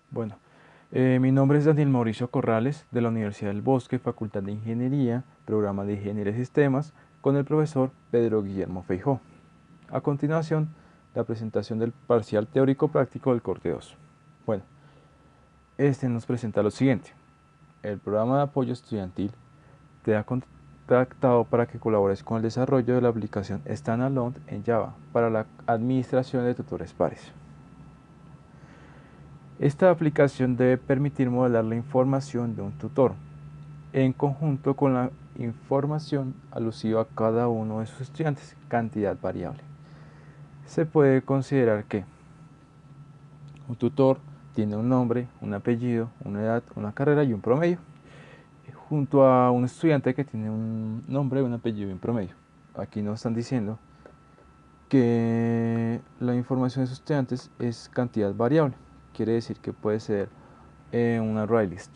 Bueno, mi nombre es Daniel Mauricio Corrales de la Universidad del Bosque, Facultad de Ingeniería, Programa de Ingeniería de Sistemas, con el profesor Pedro Guillermo Feijó. A continuación, la presentación del parcial teórico práctico del corte 2. Bueno, este nos presenta lo siguiente. El programa de apoyo estudiantil te ha contactado para que colabores con el desarrollo de la aplicación Standalone en Java para la administración de tutores pares. Esta aplicación debe permitir modelar la información de un tutor, en conjunto con la información alusiva a cada uno de sus estudiantes, cantidad variable. Se puede considerar que un tutor tiene un nombre, un apellido, una edad, una carrera y un promedio, junto a un estudiante que tiene un nombre, un apellido y un promedio. Aquí nos están diciendo que la información de sus estudiantes es cantidad variable, quiere decir que puede ser un array list.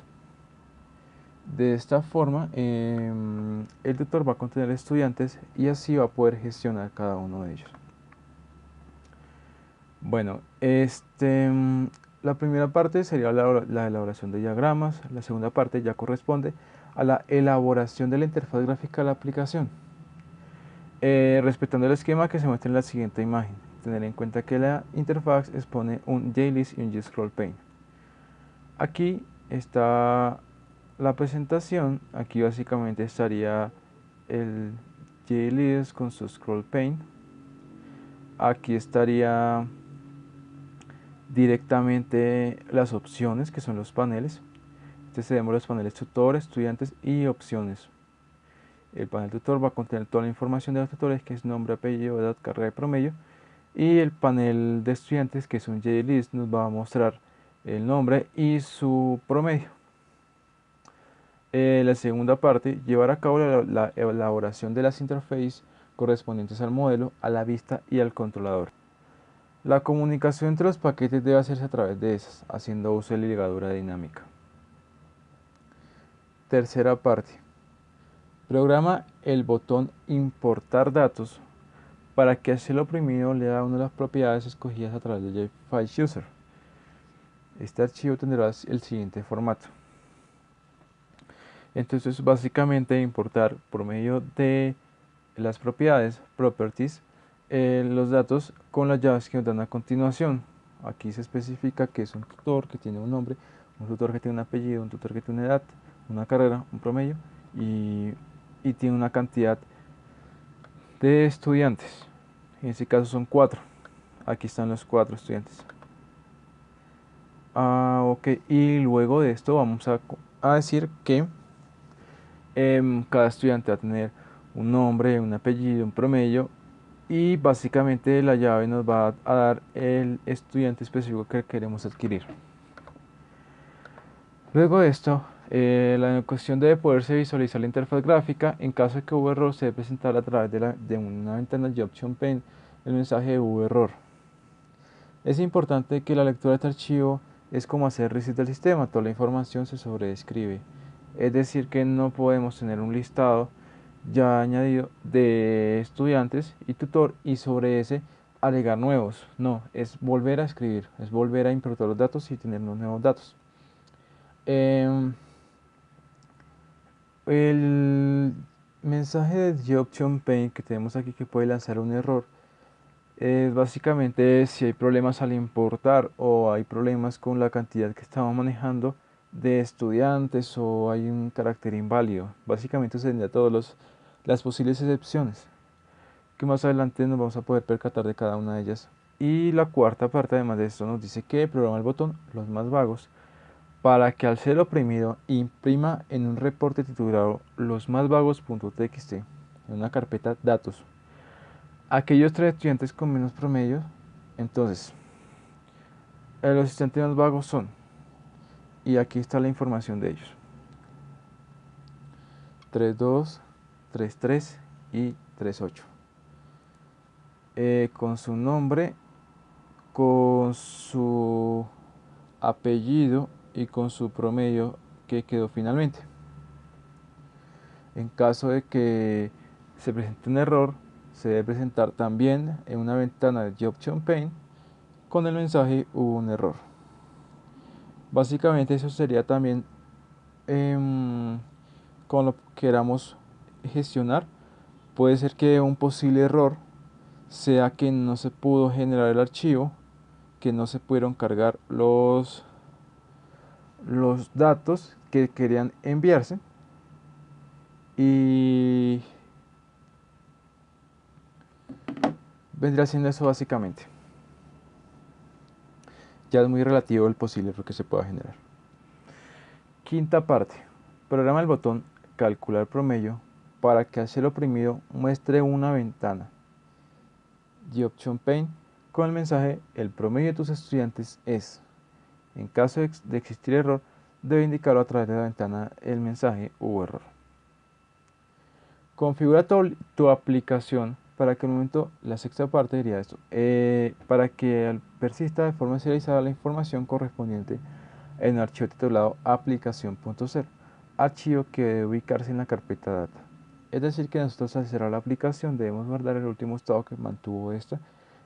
De esta forma, el tutor va a contener estudiantes y así va a poder gestionar cada uno de ellos. Bueno, la primera parte sería la elaboración de diagramas, la segunda parte ya corresponde a la elaboración de la interfaz gráfica de la aplicación, respetando el esquema que se muestra en la siguiente imagen. Tener en cuenta que la interfaz expone un JList y un JScrollPane. Aquí está la presentación. Aquí básicamente estaría el JList con su scroll pane. Aquí estaría directamente las opciones, que son los paneles. Tenemos los paneles tutor, estudiantes y opciones. El panel tutor va a contener toda la información de los tutores, que es nombre, apellido, edad, carrera y promedio. Y el panel de estudiantes, que es un JList, nos va a mostrar el nombre y su promedio. La segunda parte, llevar a cabo la elaboración de las interfaces correspondientes al modelo, a la vista y al controlador. La comunicación entre los paquetes debe hacerse a través de esas, haciendo uso de la ligadura dinámica. Tercera parte. Programa el botón Importar datos para que al lo oprimido le da una de las propiedades escogidas a través de JFileChooser. Este archivo tendrá el siguiente formato. Entonces, básicamente importar por medio de las propiedades, properties, los datos con las llaves que nos dan a continuación. Aquí se especifica que es un tutor que tiene un nombre, un tutor que tiene un apellido, un tutor que tiene una edad, una carrera, un promedio y tiene una cantidad de estudiantes. En este caso son 4. Aquí están los 4 estudiantes. Ok, y luego de esto vamos a decir que cada estudiante va a tener un nombre, un apellido, un promedio y básicamente la llave nos va a dar el estudiante específico que queremos adquirir. Luego de esto, la cuestión debe poderse visualizar la interfaz gráfica. En caso de que hubo error, se debe presentar a través de una ventana de Option Pane el mensaje de hubo error. Es importante que la lectura de este archivo es como hacer reset del sistema, toda la información se sobredescribe. Es decir, que no podemos tener un listado ya añadido de estudiantes y tutor y sobre ese agregar nuevos. No, es volver a escribir, es volver a importar los datos y tener unos nuevos datos. El mensaje de Option Pane que tenemos aquí que puede lanzar un error es básicamente si hay problemas al importar o hay problemas con la cantidad que estamos manejando de estudiantes o hay un carácter inválido. Básicamente serían todas las posibles excepciones que más adelante nos vamos a poder percatar de cada una de ellas. Y la cuarta parte, además de esto, nos dice que programa el botón los más vagos para que al ser oprimido imprima en un reporte titulado losmasvagos.txt en una carpeta datos aquellos 3 estudiantes con menos promedio. Entonces los estudiantes más vagos son, y aquí está la información de ellos: 3.2, 3.3 y 3.8, con su nombre, con su apellido y con su promedio que quedó finalmente. En caso de que se presente un error, se debe presentar también en una ventana de Option Pane con el mensaje hubo un error. Básicamente eso sería también como lo queramos gestionar. Puede ser que un posible error sea que no se pudo generar el archivo, que no se pudieron cargar los datos que querían enviarse, y vendría siendo eso básicamente. Ya es muy relativo el posible error que se pueda generar. Quinta parte. Programa el botón calcular promedio para que al ser oprimido muestre una ventana GeoOption Pane con el mensaje: el promedio de tus estudiantes es. En caso de existir error, debe indicarlo a través de la ventana el mensaje: hubo error. Configura tu aplicación para que al momento, la sexta parte diría esto, para que persista de forma serializada la información correspondiente en un archivo titulado aplicación.0, archivo que debe ubicarse en la carpeta data. Es decir, que nosotros al cerrar la aplicación debemos guardar el último estado que mantuvo esta,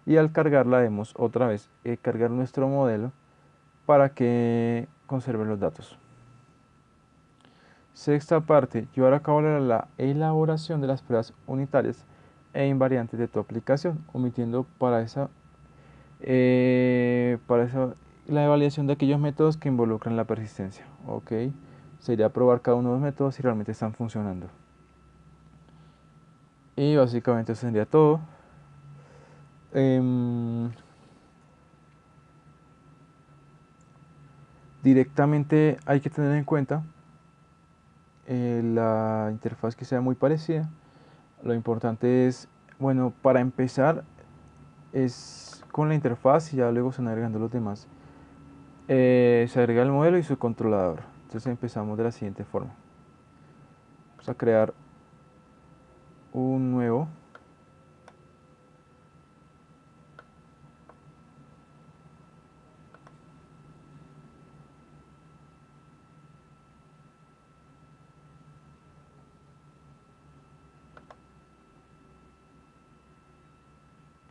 y al cargarla debemos otra vez cargar nuestro modelo para que conserve los datos. Sexta parte, llevar a cabo la elaboración de las pruebas unitarias e invariantes de tu aplicación, omitiendo para esa la evaluación de aquellos métodos que involucran la persistencia. Ok, sería probar cada uno de los métodos si realmente están funcionando. Y básicamente eso sería todo. Directamente hay que tener en cuenta la interfaz que sea muy parecida. Lo importante es, bueno, para empezar es con la interfaz y ya luego se van agregando los demás. Se agrega el modelo y su controlador. Entonces empezamos de la siguiente forma. Vamos a crear un nuevo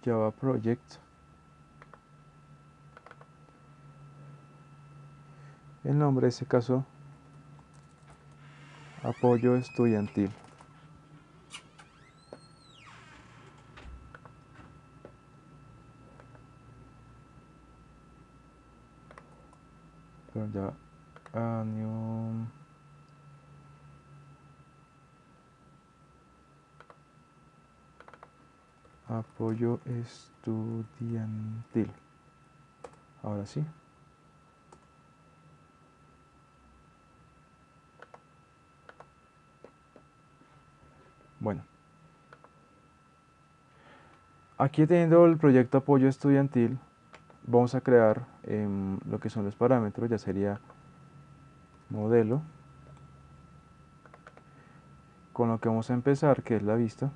Java Project. El nombre, en este caso, apoyo estudiantil. Pero ya, apoyo estudiantil. Ahora sí. Bueno, aquí teniendo el proyecto apoyo estudiantil, vamos a crear lo que son los parámetros. Ya sería modelo, con lo que vamos a empezar, que es la vista,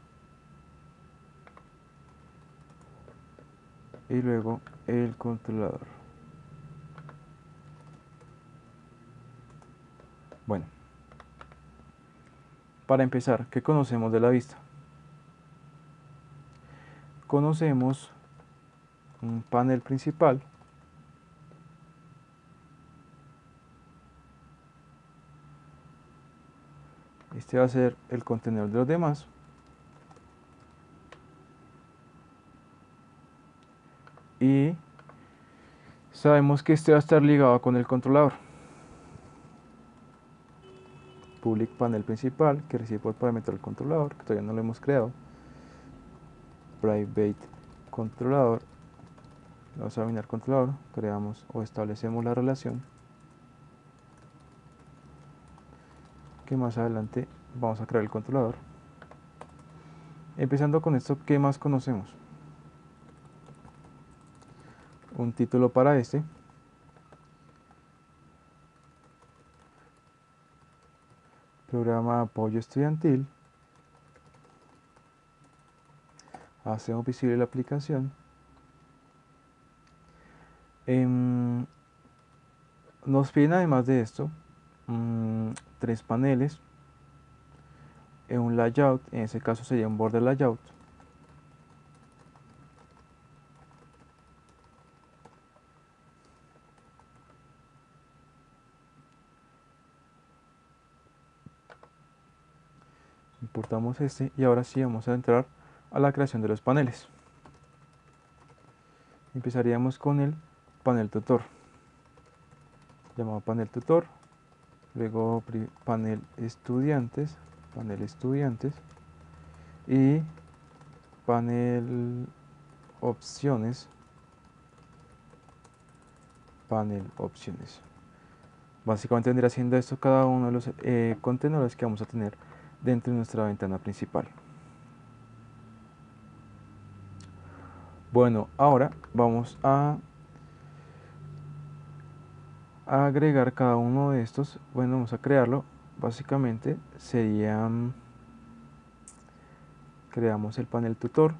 y luego el controlador. Bueno, para empezar, ¿qué conocemos de la vista? Conocemos un panel principal, este va a ser el contenedor de los demás, y sabemos que este va a estar ligado con el controlador. Public panel principal, que recibe por parámetro el controlador, que todavía no lo hemos creado. Private controlador, vamos a minar controlador, creamos o establecemos la relación, que más adelante vamos a crear el controlador. Empezando con esto, ¿qué más conocemos? Un título para este, programa apoyo estudiantil, hacemos visible la aplicación. Nos piden además de esto 3 paneles, un layout, en ese caso sería un border layout, importamos este y ahora sí vamos a entrar a la creación de los paneles. Empezaríamos con el panel tutor, llamado panel tutor, luego panel estudiantes y panel opciones, Básicamente vendrá haciendo esto cada uno de los contenedores que vamos a tener dentro de nuestra ventana principal. Bueno, ahora vamos a agregar cada uno de estos. Bueno, vamos a crearlo. Básicamente sería, creamos el panel tutor,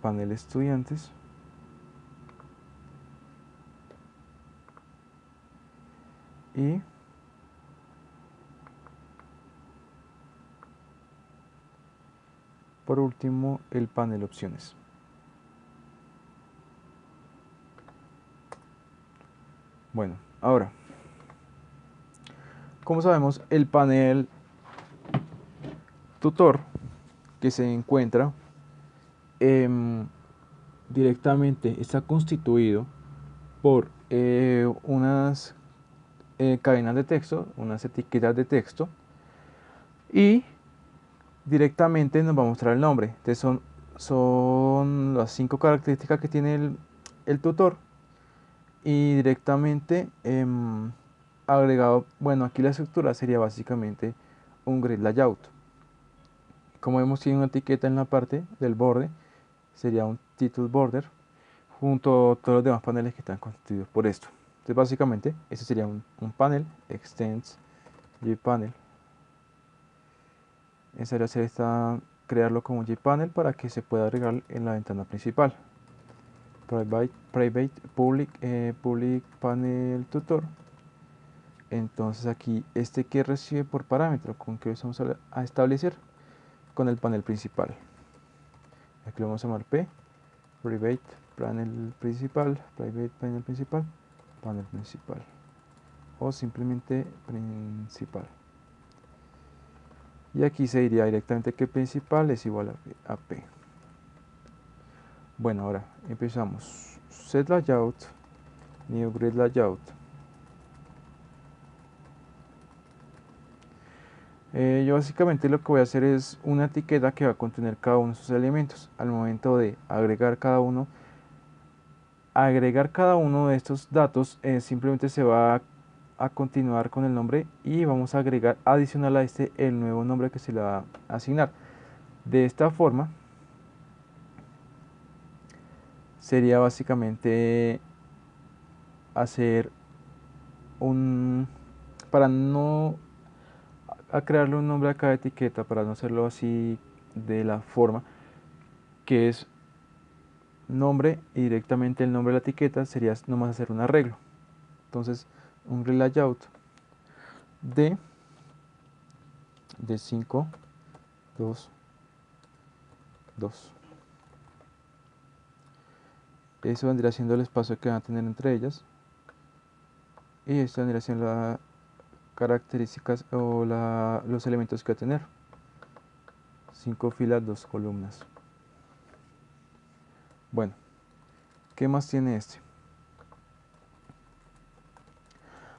panel estudiantes, y por último el panel opciones. Bueno, ahora, como sabemos, el panel tutor que se encuentra directamente está constituido por unas cadenas de texto, unas etiquetas de texto, y directamente nos va a mostrar el nombre. Entonces son las 5 características que tiene el tutor, y directamente agregado, bueno, aquí la estructura sería básicamente un grid layout. Como vemos, tiene una etiqueta en la parte del borde, sería un title border, junto a todos los demás paneles que están constituidos por esto. Entonces básicamente este sería un panel, extends jpanel. Esa era hacer crearlo como jpanel para que se pueda agregar en la ventana principal. Private public panel tutor. Entonces aquí este que recibe por parámetro, con que vamos a establecer con el panel principal. Aquí lo vamos a llamar P, private panel principal, panel principal, o simplemente principal. Y aquí se diría directamente que principal es igual a P. Bueno, ahora empezamos. Set layout, new grid layout. Yo básicamente lo que voy a hacer es una etiqueta que va a contener cada uno de sus elementos. Al momento de agregar cada uno de estos datos, simplemente se va a continuar con el nombre y vamos a agregar adicional a este el nuevo nombre que se le va a asignar. De esta forma sería básicamente hacer para no crearle un nombre a cada etiqueta, para no hacerlo así de la forma que es nombre y directamente el nombre de la etiqueta, sería nomás hacer un arreglo. Entonces un layout de 5 2 2. Eso vendría siendo el espacio que van a tener entre ellas, y esto vendría siendo las características o los elementos que va a tener. 5 filas, 2 columnas. Bueno, ¿qué más tiene este?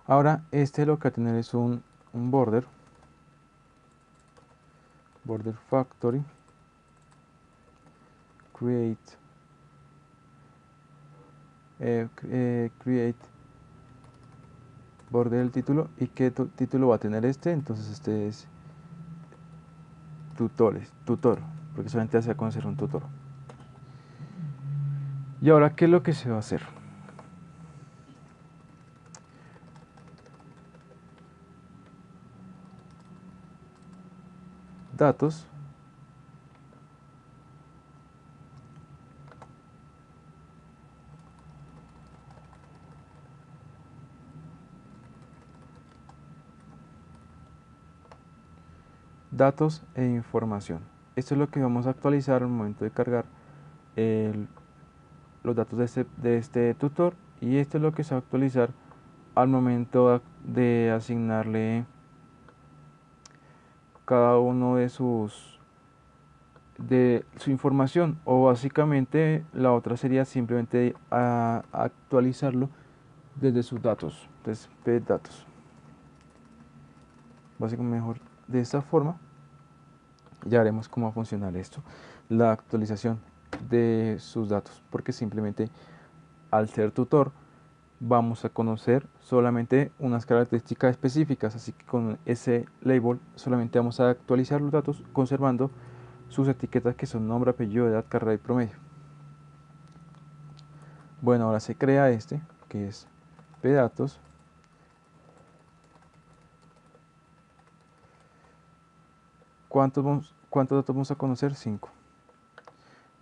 Ahora este lo que va a tener es un border factory, create border del título. ¿Y qué título va a tener este? Entonces este es tutor, porque solamente hace a conocer un tutor. Y ahora, ¿qué es lo que se va a hacer? Datos, datos e información. Esto es lo que vamos a actualizar al momento de cargar los datos de este tutor, y esto es lo que se va a actualizar al momento de asignarle cada uno de su información, o básicamente la otra sería simplemente actualizarlo desde sus datos. Entonces pdatos, básicamente mejor de esta forma. Ya veremos cómo va a funcionar esto, la actualización de sus datos, porque simplemente al ser tutor vamos a conocer solamente unas características específicas, así que con ese label solamente vamos a actualizar los datos conservando sus etiquetas, que son nombre, apellido, edad, carrera y promedio. Bueno, ahora se crea este, que es pdatos. ¿Cuántos datos vamos a conocer? 5.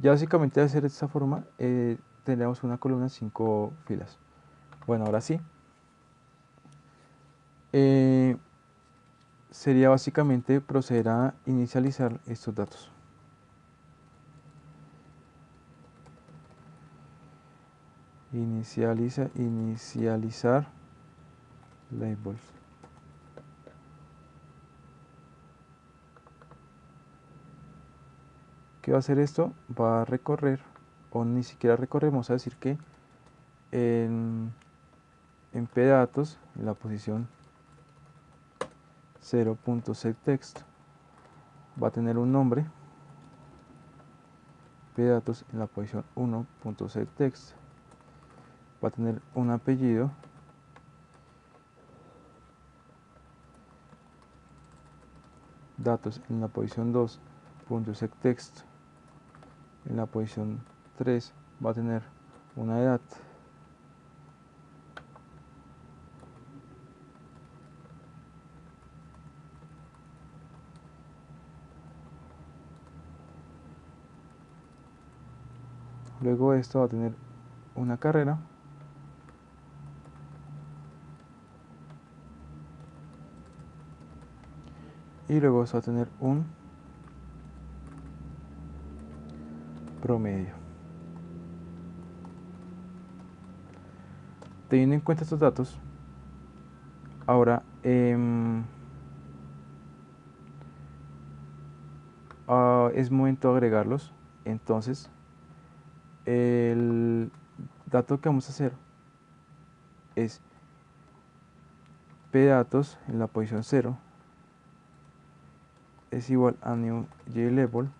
Ya básicamente de hacer de esta forma tendremos una columna 5 filas. Bueno, ahora sí. Sería básicamente proceder a inicializar estos datos. Inicializar labels. ¿Qué va a hacer esto? Va a recorrer, o ni siquiera recorrer, vamos a decir que en pdatos, en la posición 0.setText va a tener un nombre. Pdatos en la posición 1.setText va a tener un apellido. Datos en la posición 2.setText en la posición 3 va a tener una edad. Luego esto va a tener una carrera. Y luego esto va a tener un promedio. Teniendo en cuenta estos datos, ahora es momento de agregarlos. Entonces, el dato que vamos a hacer es pdatos en la posición 0 es igual a new JLabel,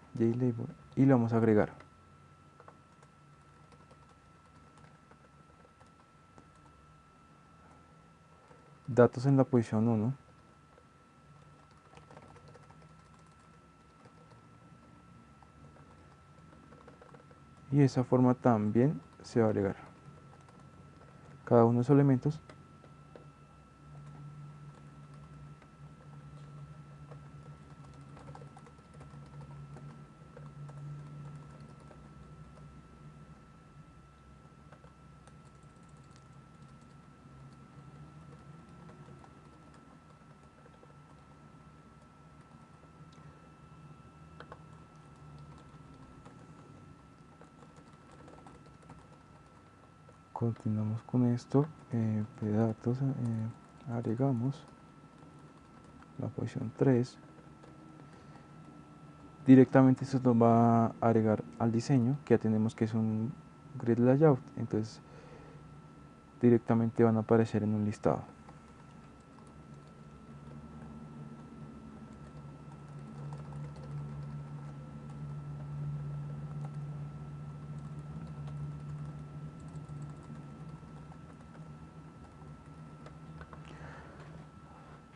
y lo vamos a agregar. Datos en la posición 1 y de esa forma también se va a agregar cada uno de esos elementos. Continuamos con esto. Pdatos, agregamos la posición 3. Directamente esto nos va a agregar al diseño, que ya tenemos que es un grid layout, entonces directamente van a aparecer en un listado.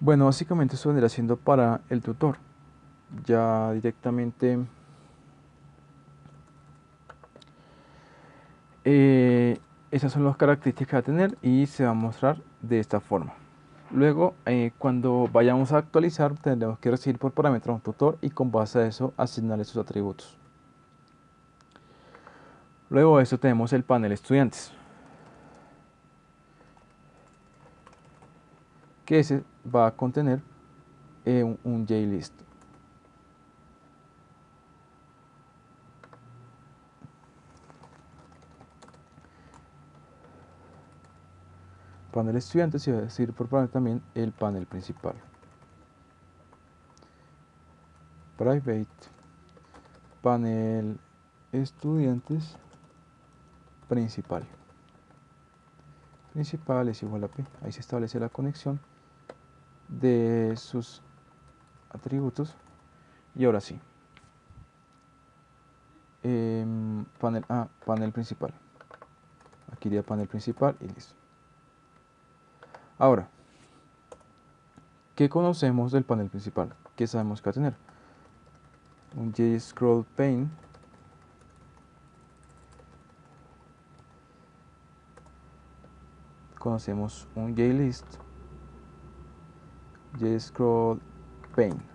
Bueno, básicamente esto vendrá siendo para el tutor. Ya directamente esas son las características que va a tener y se va a mostrar de esta forma. Luego, cuando vayamos a actualizar, tendremos que recibir por parámetro a un tutor y con base a eso asignarle sus atributos. Luego de esto tenemos el panel estudiantes, que ese va a contener un JList. panel estudiantes y va a decir por panel también el panel principal. Private panel estudiantes principal. Principal es igual a P. Ahí se establece la conexión de sus atributos. Y ahora sí. Panel A, panel principal. Aquí iría panel principal y listo. Ahora, ¿qué conocemos del panel principal? ¿Qué sabemos que va a tener? Un JScrollPane. Conocemos un JList. JScrollPane.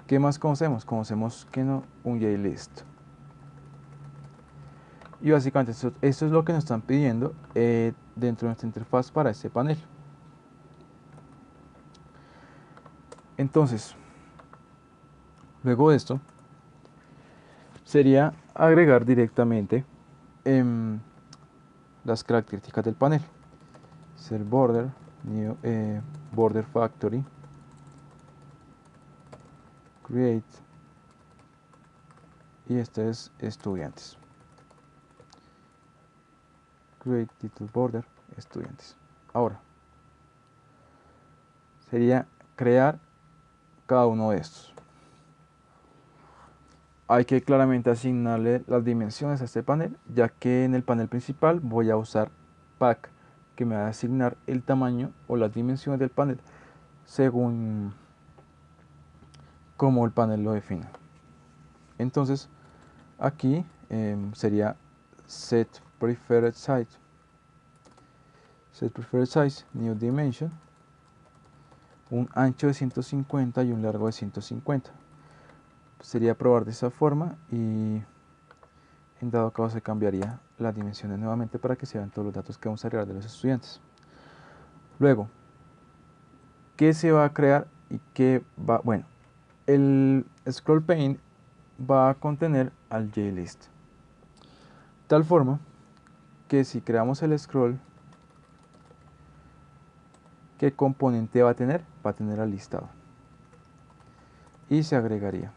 ¿Qué más conocemos? Conocemos que no, un JList. Y básicamente esto es lo que nos están pidiendo dentro de nuestra interfaz para este panel. Entonces, luego de esto, sería agregar directamente las características del panel. Ser border, new, border factory, create, y este es estudiantes. Create title border, estudiantes. Ahora, sería crear cada uno de estos. Hay que claramente asignarle las dimensiones a este panel, ya que en el panel principal voy a usar pack, que me va a asignar el tamaño o las dimensiones del panel según como el panel lo defina. Entonces aquí sería set preferred size, new dimension, un ancho de 150 y un largo de 150. Sería probar de esa forma y en dado caso se cambiaría las dimensiones nuevamente para que se vean todos los datos que vamos a agregar de los estudiantes. Luego, ¿qué se va a crear y qué va? Bueno, el scrollPane va a contener al JList, tal forma que si creamos el scroll, ¿qué componente va a tener? Va a tener al listado y se agregaría.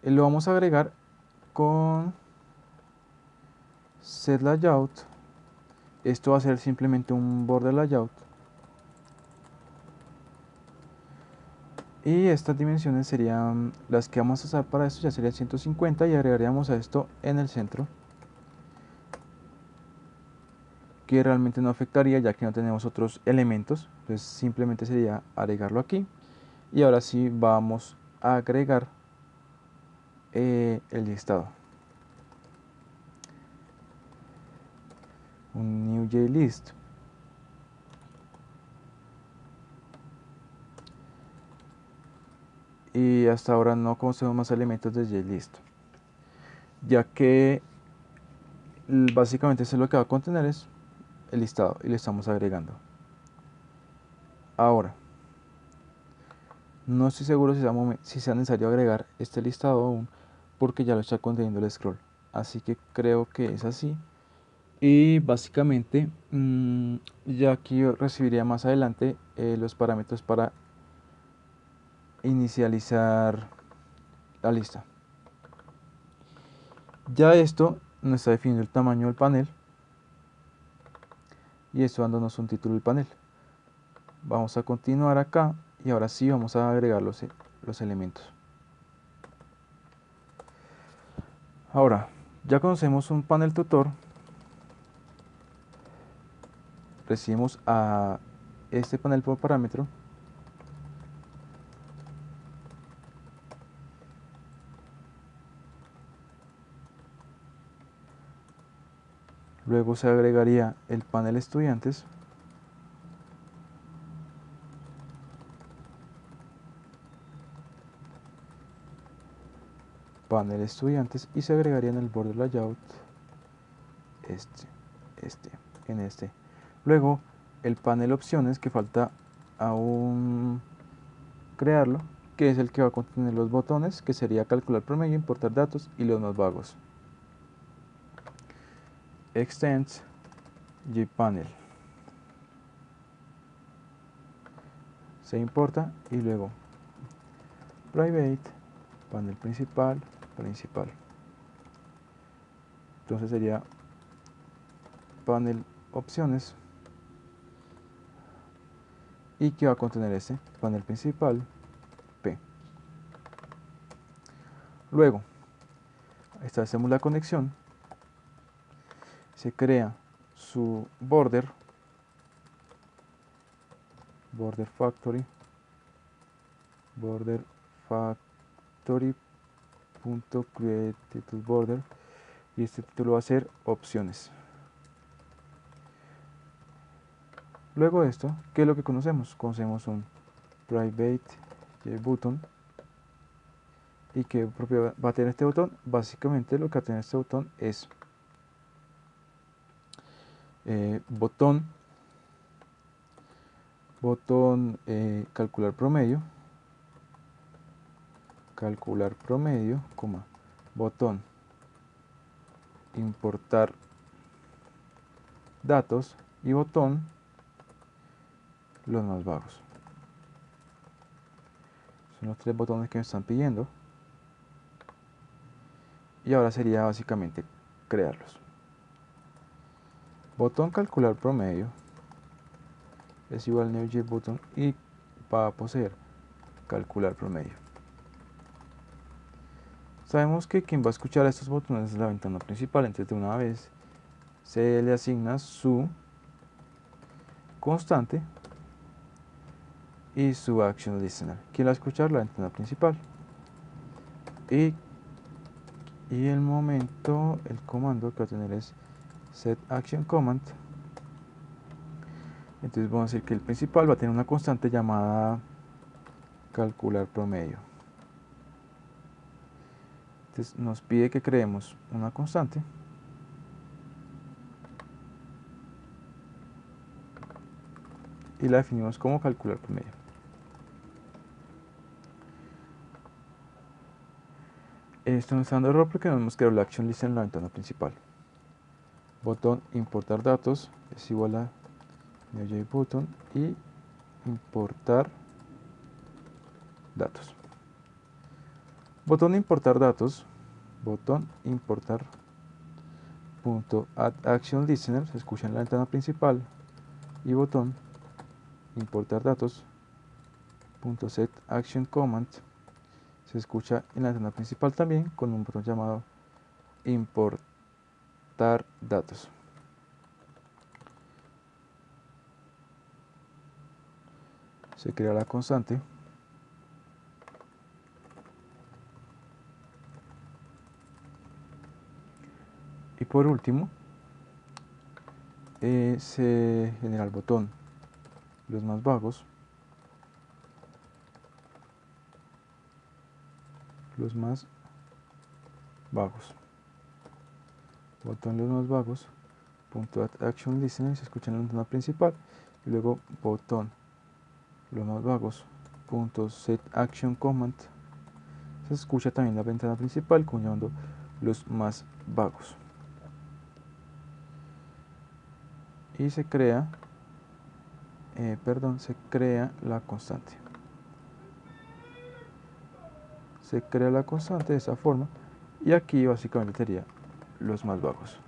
Lo vamos a agregar con setLayout. Esto va a ser simplemente un border layout. Y estas dimensiones serían las que vamos a usar para esto, ya sería 150 y agregaríamos a esto en el centro, que realmente no afectaría ya que no tenemos otros elementos, entonces simplemente sería agregarlo aquí. Y ahora sí vamos a agregar el listado. Un new JList. Y hasta ahora no conocemos más elementos de JList, ya que básicamente eso es lo que va a contener es el listado y le estamos agregando. Ahora, no estoy seguro si sea necesario agregar este listado aún, porque ya lo está conteniendo el scroll. Así que creo que es así. Y básicamente, ya aquí recibiría más adelante los parámetros para inicializar la lista. Ya esto nos está definiendo el tamaño del panel. Y esto dándonos un título del panel. Vamos a continuar acá y ahora sí vamos a agregar los elementos. Ahora, ya conocemos un panel tutor. Recibimos a este panel por parámetro. Luego se agregaría el panel estudiantes. Panel estudiantes y se agregaría en el border layout en este. Luego el panel opciones, que falta aún crearlo, que es el que va a contener los botones, que sería calcular promedio, importar datos y los más vagos. extends jpanel, se importa y luego private panel principal. Entonces sería panel opciones, y que va a contener este panel principal P. Luego establecemos la conexión, se crea su border factory punto create title border, y este título va a ser opciones. Luego de esto, ¿qué es lo que conocemos? Conocemos un private button. ¿Y qué propiedad va a tener este botón? Básicamente lo que va a tener este botón es botón calcular promedio, botón importar datos y botón los más vagos. Son los tres botones que me están pidiendo, y ahora sería básicamente crearlos. Botón calcular promedio es igual a newJButton y va a poseer calcular promedio. Sabemos que quien va a escuchar estos botones es la ventana principal, entonces de una vez se le asigna su constante y su action listener. ¿Quién va a escuchar? La ventana principal. Y el comando que va a tener es set action command. Entonces vamos a decir que el principal va a tener una constante llamada calcular promedio. Entonces nos pide que creemos una constante y la definimos como calcular promedio. Esto nos está dando error porque no hemos creado la action list en la ventana principal. Botón importar datos es igual a newJButton y importar datos. Botón importar datos, botón importar punto add action listener se escucha en la ventana principal, y botón importar datos punto set action command se escucha en la ventana principal también, con un botón llamado importar datos. Se crea la constante y por último se genera el botón los más vagos, botón los más vagos punto add action listener se escucha en la ventana principal, y luego botón los más vagos punto set action command se escucha también en la ventana principal, llamando los más vagos, y se crea la constante. Se crea la constante de esa forma, y aquí básicamente sería los más vagos.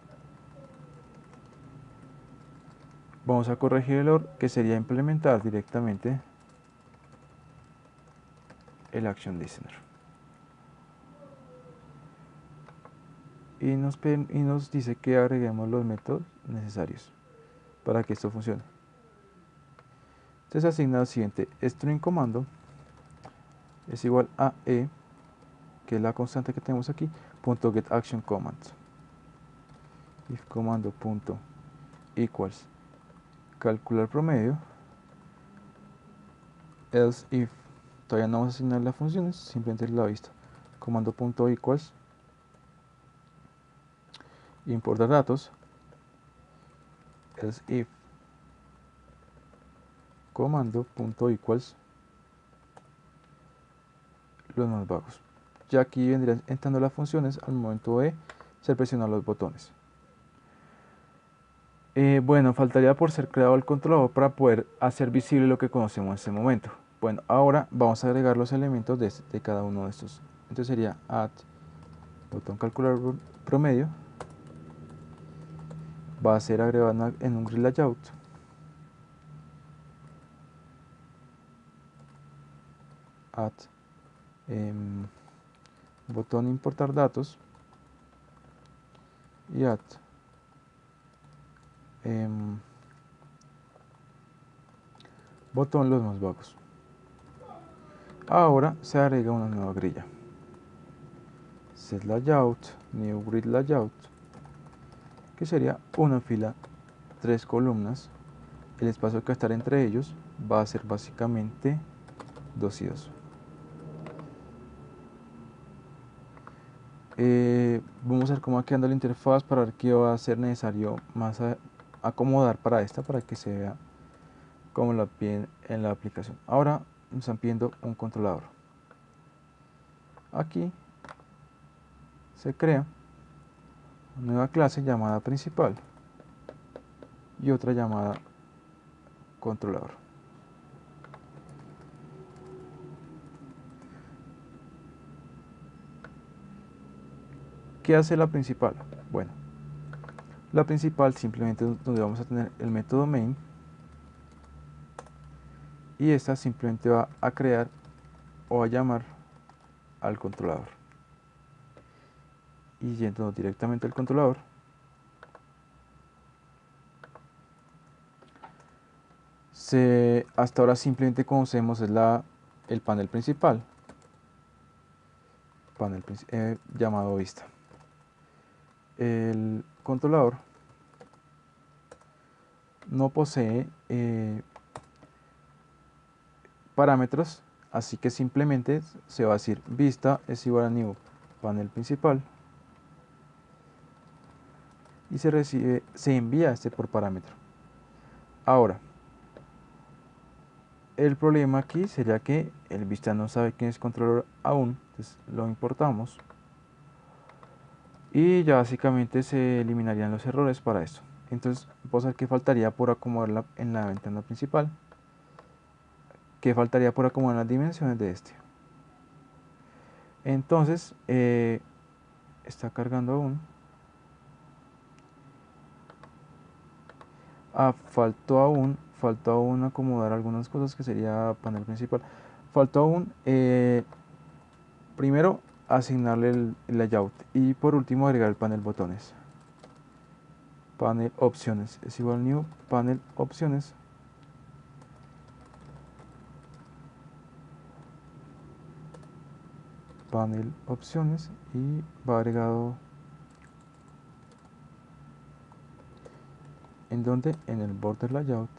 Vamos a corregir el error, que sería implementar directamente el action listener. Y nos dice que agreguemos los métodos necesarios para que esto funcione. Entonces asigna el siguiente: string comando es igual a e, que es la constante que tenemos aquí, punto get action command. If comando punto equals calcular promedio, else if, todavía no vamos a asignar las funciones, simplemente la vista, comando punto equals importar datos, else if comando punto equals los más vagos. Ya aquí vendrían entrando las funciones al momento de ser presionados los botones. Bueno, faltaría por ser creado el controlador para poder hacer visible lo que conocemos en este momento. Bueno, ahora vamos a agregar los elementos de cada uno de estos. Entonces sería add botón calcular promedio, va a ser agregado en un grid layout, add botón importar datos y add botón los más bajos. Ahora se agrega una nueva grilla, set layout, new grid layout, que sería una fila, 3 columnas. El espacio que va a estar entre ellos va a ser básicamente 2 y 2. Vamos a ver cómo va quedando la interfaz para ver qué va a ser necesario más acomodar para esta, para que se vea como la piden en la aplicación. Ahora nos están pidiendo un controlador. Aquí se crea una nueva clase llamada principal y otra llamada controlador. ¿Qué hace la principal? Bueno, la principal simplemente es donde vamos a tener el método main, y esta simplemente va a crear o a llamar al controlador. Y yendo directamente al controlador, hasta ahora simplemente conocemos el panel principal, llamado vista. El controlador no posee parámetros, así que simplemente se va a decir vista es igual a new panel principal y se envía por parámetro. Ahora, el problema aquí sería que el vista no sabe quién es controlador aún, entonces lo importamos y ya básicamente se eliminarían los errores para esto. Entonces vamos a ver qué faltaría por acomodarla en la ventana principal, qué faltaría por acomodar las dimensiones de este. Entonces está cargando aún. Faltó aún acomodar algunas cosas que sería panel principal. Faltó aún primero asignarle el layout y por último agregar el panel botones. Panel opciones es igual a new panel opciones. Panel opciones y va agregado en donde, en el border layout,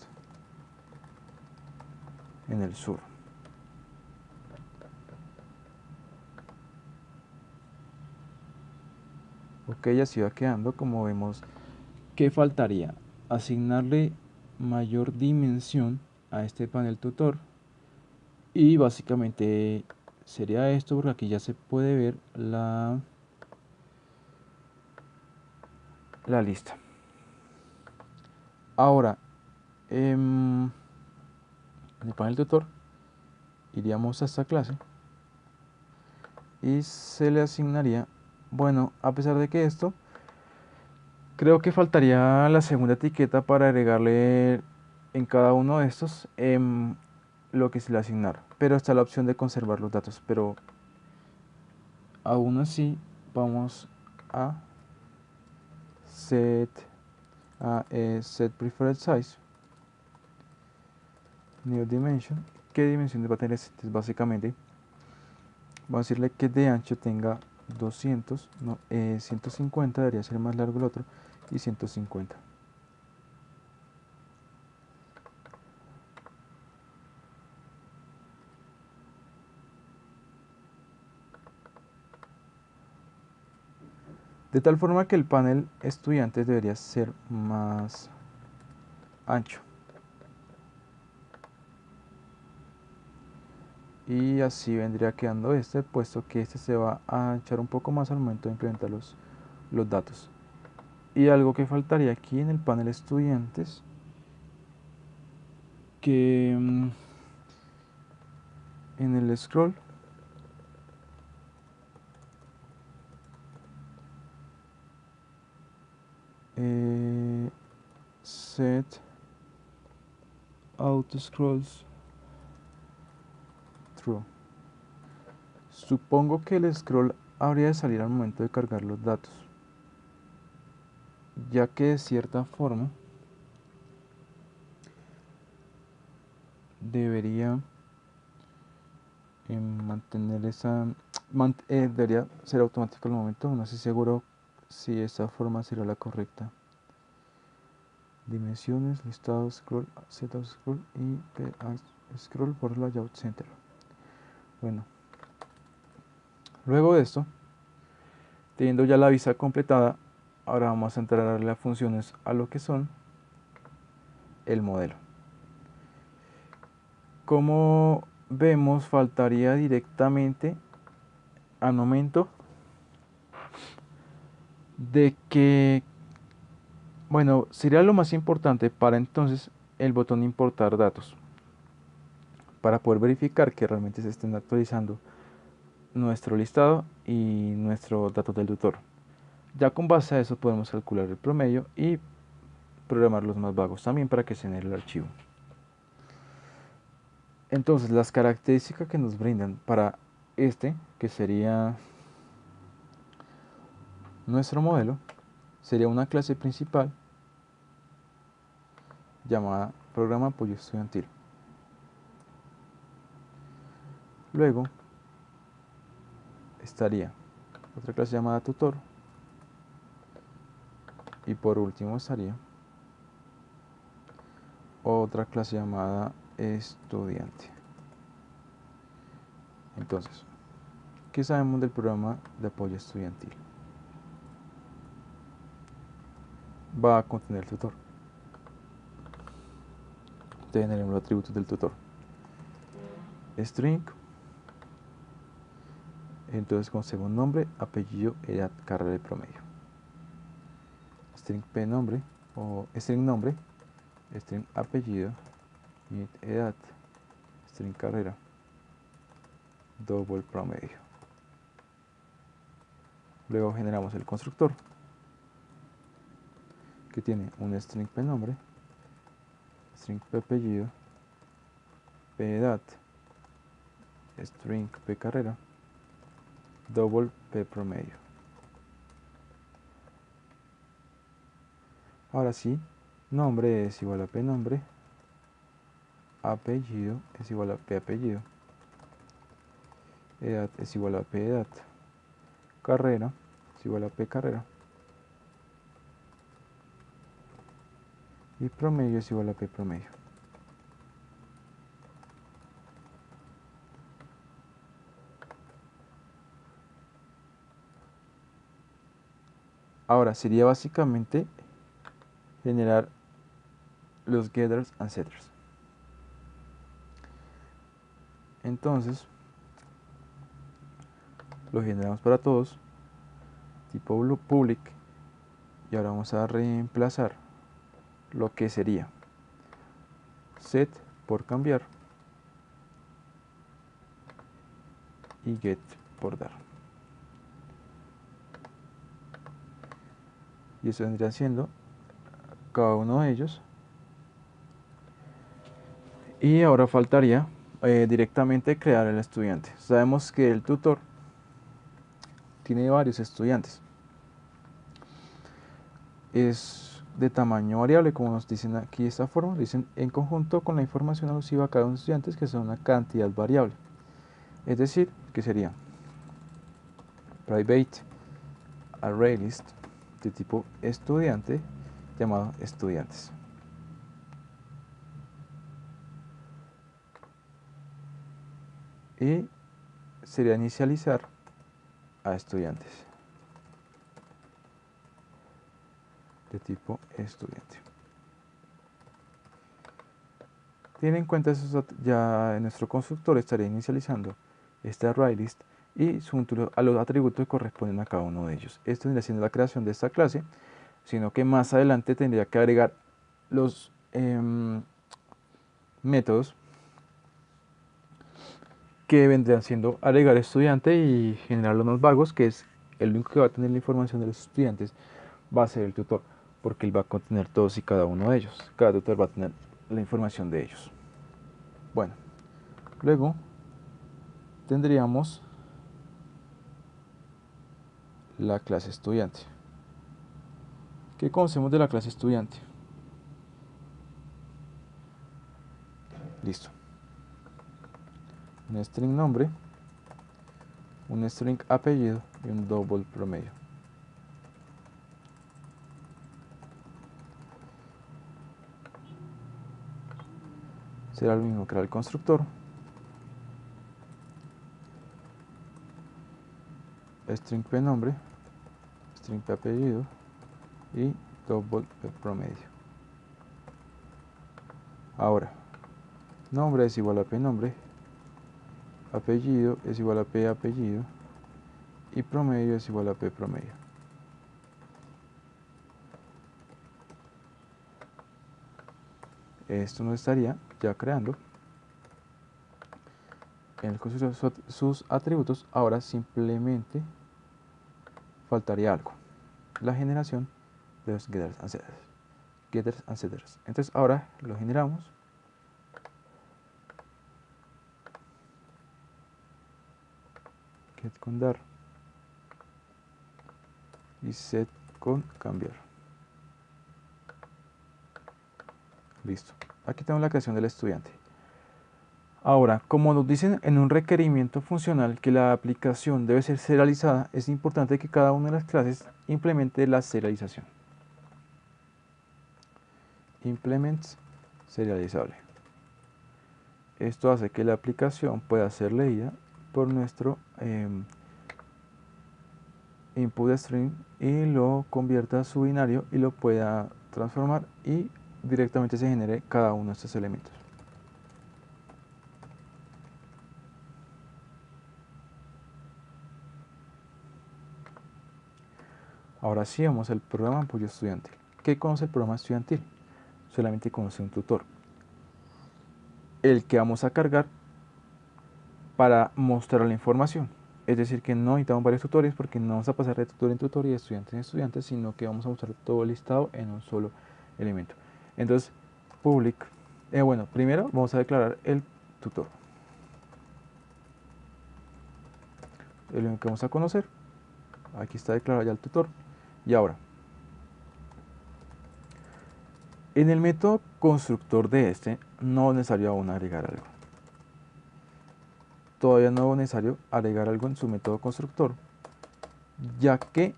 en el sur. Ok, así va quedando. Como vemos, ¿qué faltaría? Asignarle mayor dimensión a este panel tutor y básicamente sería esto, porque aquí ya se puede ver la lista. Ahora en el panel tutor iríamos a esta clase y se le asignaría, bueno, a pesar de que esto creo que faltaría la segunda etiqueta para agregarle en cada uno de estos lo que se le asignar, pero está la opción de conservar los datos, pero aún así vamos a set preferred size, new dimension. ¿Qué dimensión va a tener este? Básicamente vamos a decirle que de ancho tenga 200, no, 150, debería ser más largo el otro, y 150. De tal forma que el panel estudiantes debería ser más ancho. Y así vendría quedando este, puesto que este se va a anchar un poco más al momento de implementar los datos. Y algo que faltaría aquí en el panel estudiantes, que en el scroll set auto scrolls true. Supongo que el scroll habría de salir al momento de cargar los datos, ya que de cierta forma debería mantener esa debería ser automático al momento. No estoy seguro si esta forma será la correcta. Dimensiones, listado, scroll, z scroll y scroll por layout center. Bueno, luego de esto, teniendo ya la vista completada, ahora vamos a entrar a darle las funciones a lo que son el modelo. Como vemos, faltaría directamente al momento de que, bueno, sería lo más importante para entonces el botón importar datos, para poder verificar que realmente se estén actualizando nuestro listado y nuestros datos del tutor. Ya con base a eso podemos calcular el promedio y programar los más vagos también para que se genere el archivo. Entonces las características que nos brindan para este, que sería nuestro modelo, sería una clase principal llamada programa apoyo estudiantil. Luego estaría otra clase llamada tutor, y por último estaría otra clase llamada estudiante. Entonces, ¿qué sabemos del programa de apoyo estudiantil? Va a contener tutor. Tendremos los atributos del tutor. String, entonces con segundo nombre, apellido, edad, carrera y promedio. String p nombre o string nombre, string apellido, int edad, string carrera, double promedio. Luego generamos el constructor, que tiene un string p nombre, string p apellido, p edad, string p carrera, double p promedio. Ahora sí, nombre es igual a p nombre, apellido es igual a p apellido, edad es igual a p edad, carrera es igual a p carrera y promedio es igual a p promedio. Ahora sería básicamente generar los getters and setters. Entonces lo generamos para todos, tipo public, y ahora vamos a reemplazar lo que sería set por cambiar y get por dar. Y eso vendría siendo cada uno de ellos. Y ahora faltaría directamente crear el estudiante. Sabemos que el tutor tiene varios estudiantes. Es de tamaño variable, como nos dicen aquí de esta forma. Dicen en conjunto con la información alusiva a cada uno de los estudiantes, que son una cantidad variable. Es decir, que sería private ArrayList de tipo estudiante llamado estudiantes. Y sería inicializar a estudiantes de tipo estudiante. Tienen en cuenta eso, ya nuestro constructor estaría inicializando este ArrayList y junto a los atributos que corresponden a cada uno de ellos. Esto viene siendo la creación de esta clase, sino que más adelante tendría que agregar los métodos que vendrían siendo agregar estudiante y generar los más vagos, que es el único que va a tener la información de los estudiantes, va a ser el tutor, porque él va a contener todos y cada uno de ellos. Cada tutor va a tener la información de ellos. Bueno, luego tendríamos la clase estudiante. ¿Qué conocemos de la clase estudiante? Listo. Un string nombre, un string apellido y un double promedio. Será lo mismo que era el constructor. String p nombre, string p apellido y double p promedio. Ahora, nombre es igual a p nombre, apellido es igual a p apellido y promedio es igual a p promedio. Esto nos estaría ya creando en el constructor sus atributos. Ahora simplemente faltaría algo: la generación de los getters and setters. Entonces ahora lo generamos. Get con dar y set con cambiar. Listo. Aquí tenemos la creación del estudiante. Ahora, como nos dicen en un requerimiento funcional que la aplicación debe ser serializada, es importante que cada una de las clases implemente la serialización. Implement serializable. Esto hace que la aplicación pueda ser leída por nuestro input string y lo convierta a su binario y lo pueda transformar y directamente se genere cada uno de estos elementos. Ahora sí vamos al programa apoyo estudiantil. ¿Qué conoce el programa estudiantil? Solamente conoce un tutor, el que vamos a cargar para mostrar la información. Es decir, que no necesitamos varios tutores porque no vamos a pasar de tutor en tutor y de estudiante en estudiante, sino que vamos a mostrar todo el listado en un solo elemento. Entonces, public, bueno, primero vamos a declarar el tutor, el que vamos a conocer. Aquí está declarado ya el tutor. Y ahora, en el método constructor de este, no es necesario aún agregar algo. Todavía no es necesario agregar algo en su método constructor, ya que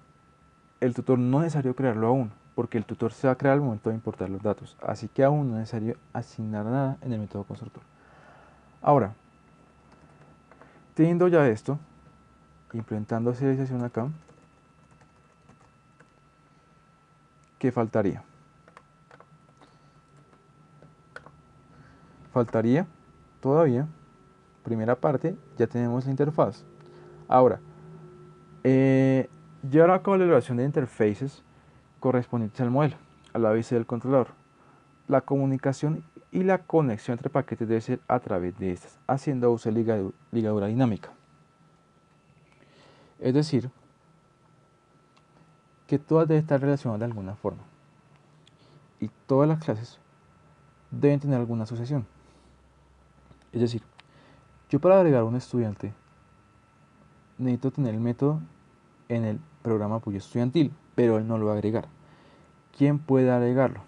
el tutor no es necesario crearlo aún, porque el tutor se va a crear al momento de importar los datos, así que aún no es necesario asignar nada en el método constructor. Ahora, teniendo ya esto, implementando serialización acá, ¿qué faltaría? Faltaría todavía, primera parte, ya tenemos la interfaz. Ahora, llevar a cabo la elaboración de interfaces correspondientes al modelo, a la vista del controlador. La comunicación y la conexión entre paquetes debe ser a través de estas, haciendo uso de ligadura dinámica. Es decir, que todas deben estar relacionadas de alguna forma. Y todas las clases deben tener alguna asociación. Es decir, yo para agregar un estudiante necesito tener el método en el programa apoyo estudiantil, pero él no lo va a agregar. ¿Quién puede agregarlo?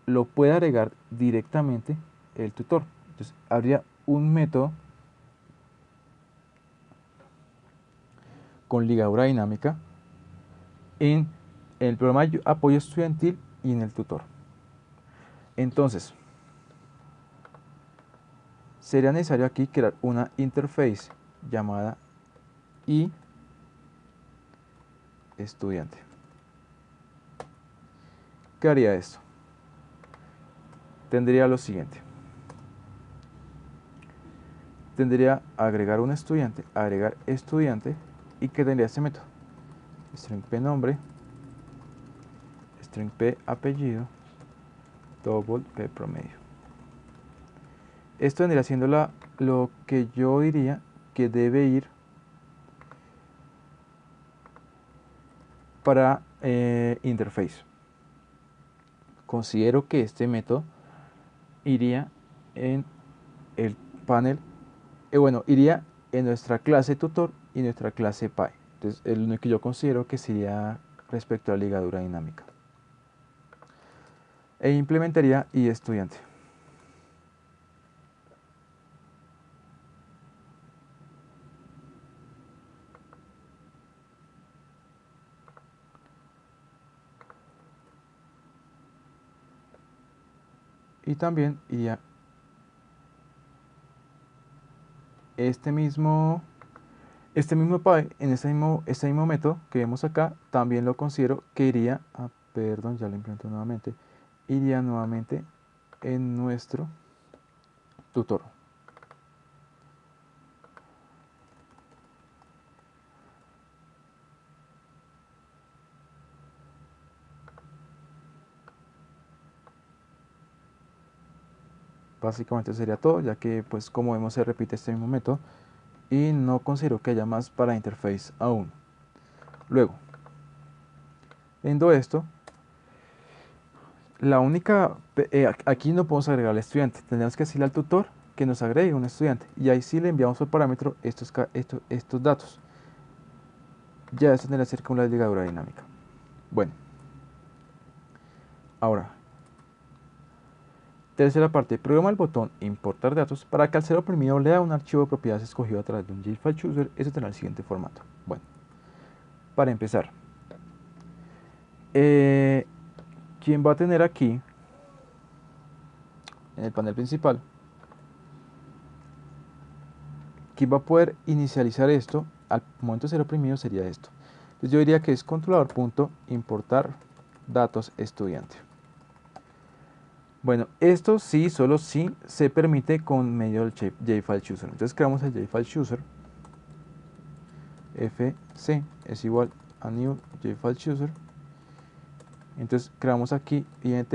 Lo puede agregar directamente el tutor. Entonces, habría un método con ligadura dinámica en el programa de apoyo estudiantil y en el tutor. Entonces, sería necesario aquí crear una interface llamada estudiante. ¿Qué haría esto? Tendría lo siguiente. Tendría agregar un estudiante, agregar estudiante, y que tendría este método. String p nombre, string p apellido, double p promedio. Esto vendría siendo lo que yo diría que debe ir para interface. Considero que este método iría en el panel, bueno, iría en nuestra clase tutor y nuestra clase py. Entonces, el único que yo considero que sería respecto a la ligadura dinámica. E implementaría y estudiante. Y también iría este mismo py, en este mismo método que vemos acá, también lo considero que iría, perdón, ya lo implemento nuevamente, iría nuevamente en nuestro tutor. Básicamente sería todo, ya que pues como vemos se repite este mismo método y no considero que haya más para interface aún. Luego, viendo esto, la única, aquí no podemos agregar al estudiante, tendríamos que decirle al tutor que nos agregue un estudiante y ahí sí le enviamos por parámetro estos datos. Ya esto tendría que ser como la ligadura dinámica. Bueno, ahora, tercera parte, programa el botón importar datos para que al ser oprimido lea un archivo de propiedades escogido a través de un JFile Chooser. Eso tendrá el siguiente formato. Bueno, para empezar, ¿quién va a tener aquí en el panel principal? ¿Quién va a poder inicializar esto? Al momento de ser oprimido sería esto. Entonces yo diría que es controlador.importar datos estudiante. Bueno, esto sí, solo sí se permite con medio del JFile Chooser. Entonces creamos el JFile Chooser. fc es igual a new JFile Chooser. Entonces creamos aquí int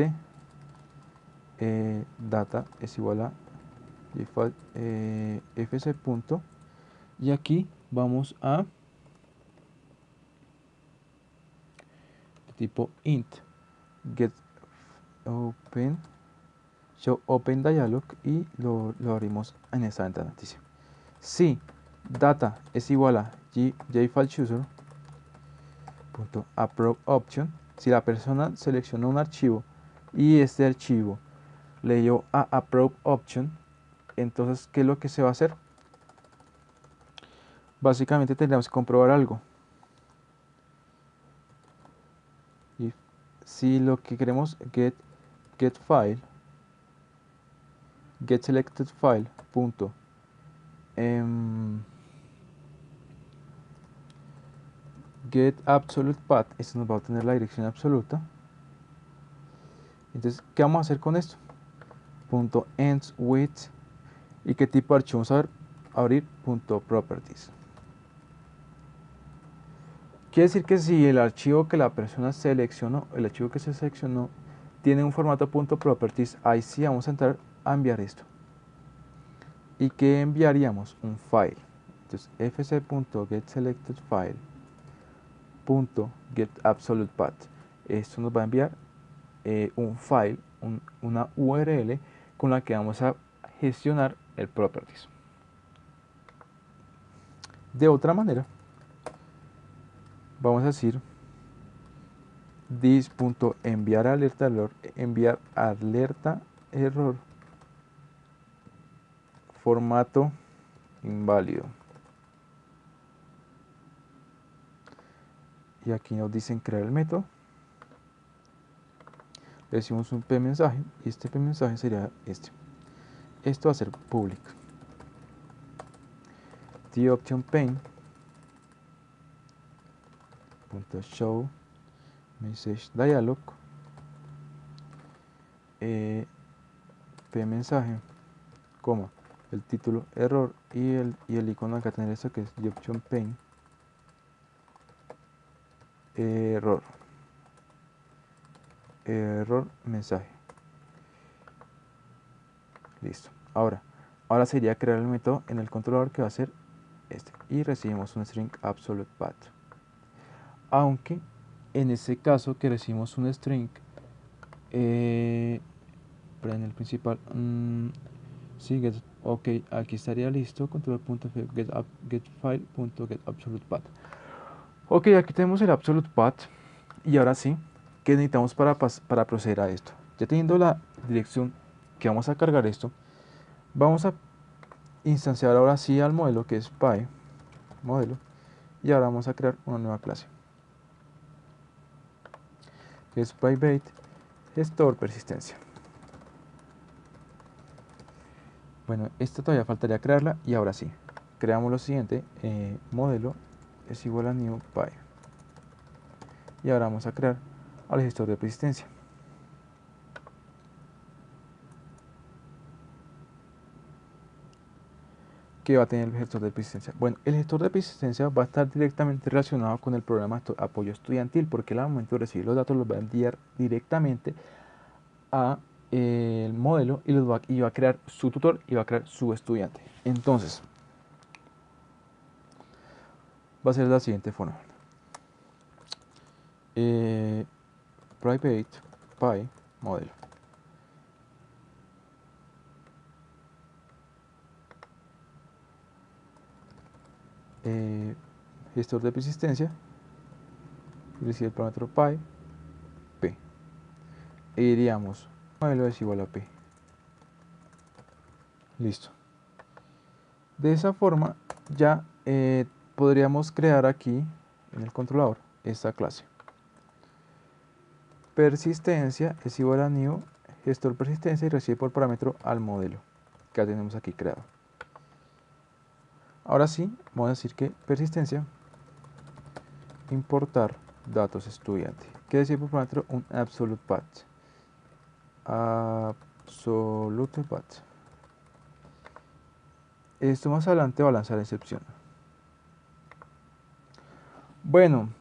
data es igual a JFile fc punto, y aquí vamos a tipo int get open show open dialog y lo abrimos en esta ventana. Dice si data es igual a JFile Chooser punto approve option, si la persona seleccionó un archivo y este archivo le dio a approve option, entonces ¿qué es lo que se va a hacer? Básicamente tendríamos que comprobar algo. Y si lo que queremos get file get selected file punto get absolute path, esto nos va a obtener la dirección absoluta. Entonces, ¿qué vamos a hacer con esto? Punto ends with, y qué tipo de archivo vamos a abrir, punto properties. Quiere decir que si el archivo que la persona seleccionó, el archivo que se seleccionó, tiene un formato .properties, ahí sí vamos a entrar a enviar esto. ¿Y qué enviaríamos? Un file. Entonces, fc.getSelectedFile.getAbsolutePath. Esto nos va a enviar un file, una URL con la que vamos a gestionar el properties. De otra manera, vamos a decir this.enviar alerta error formato inválido, y aquí nos dicen crear el método, le decimos un p mensaje y este p mensaje sería esto va a ser public the option pane .show message dialog p mensaje coma el título error y el icono acá tener esto que es the option pane error. error mensaje. Listo. Ahora sería crear el método en el controlador que va a ser este, y recibimos un string absolute path. Aunque en este caso que recibimos un string pero en el principal sí, ok, aquí estaría listo, control.getFile.getAbsolutePath. Ok, aquí tenemos el absolute path. Y ahora sí, ¿qué necesitamos para proceder a esto? Ya teniendo la dirección que vamos a cargar esto, vamos a instanciar ahora sí al modelo que es py modelo, y ahora vamos a crear una nueva clase que es private gestor persistencia. Bueno, esta todavía faltaría crearla, y ahora sí, creamos lo siguiente, modelo es igual a new py, y ahora vamos a crear al gestor de persistencia. ¿Qué va a tener el gestor de persistencia? Bueno, el gestor de persistencia va a estar directamente relacionado con el programa apoyo estudiantil, porque al momento de recibir los datos los va a enviar directamente a el modelo y va a crear su tutor y va a crear su estudiante. Entonces, va a ser de la siguiente forma. Private py modelo. Gestor de persistencia, y recibe el parámetro py p, e diríamos modelo es igual a p. Listo. De esa forma ya podríamos crear aquí en el controlador esta clase. Persistencia es igual a new gestor persistencia y recibe por parámetro al modelo que ya tenemos aquí creado. Ahora sí, vamos a decir que persistencia importar datos estudiante, que decir por parámetro un absolute path. Absolute path. Esto más adelante va a lanzar excepción. Bueno,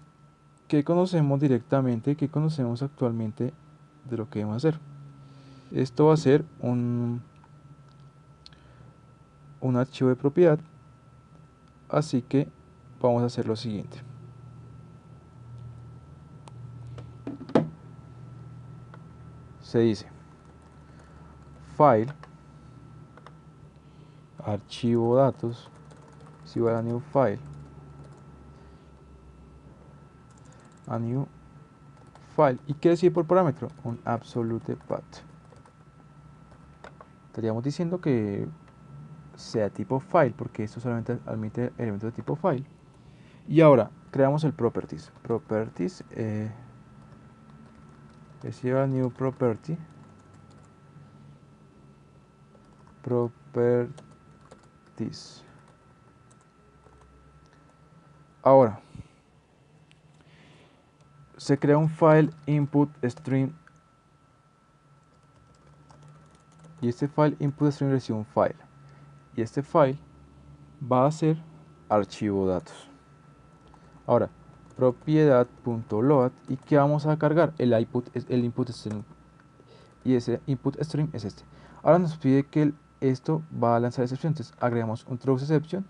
¿qué conocemos directamente? ¿Qué conocemos actualmente de lo que debemos hacer? Esto va a ser un archivo de propiedad, así que vamos a hacer lo siguiente. Se dice file archivo datos si igual a new file a new file, y qué decir por parámetro un absolute path. Estaríamos diciendo que sea tipo file, porque esto solamente admite elementos de tipo file. Y ahora creamos el properties. Properties es igual a new property. Properties. Ahora se crea un file input string, y este file input string recibe un file, y este file va a ser archivo datos. Ahora propiedad.load, y que vamos a cargar el input string, y ese input string es este. Ahora nos pide que esto va a lanzar excepción, entonces agregamos un throws exception,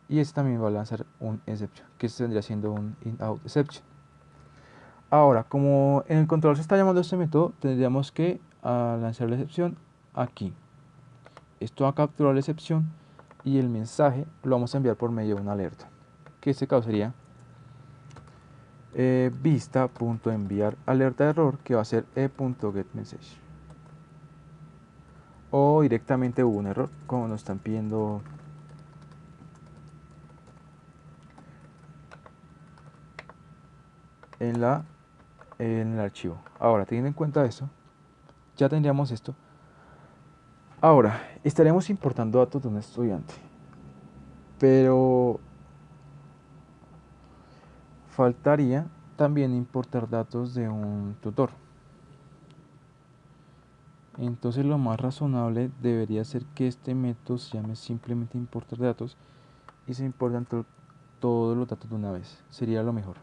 y este también va a lanzar un exception, que este vendría siendo un in-out exception. Ahora, como en el controlador se está llamando este método, tendríamos que lanzar la excepción aquí. Esto va a capturar la excepción, y el mensaje lo vamos a enviar por medio de una alerta, que en este caso sería vista.enviar alerta de error, que va a ser e.getMessage. O directamente hubo un error, como nos están pidiendo en el archivo. Ahora, teniendo en cuenta eso, ya tendríamos esto. Ahora, estaremos importando datos de un estudiante, pero faltaría también importar datos de un tutor. Entonces lo más razonable debería ser que este método se llame simplemente importar datos, y se importan todos los datos de una vez. Sería lo mejor.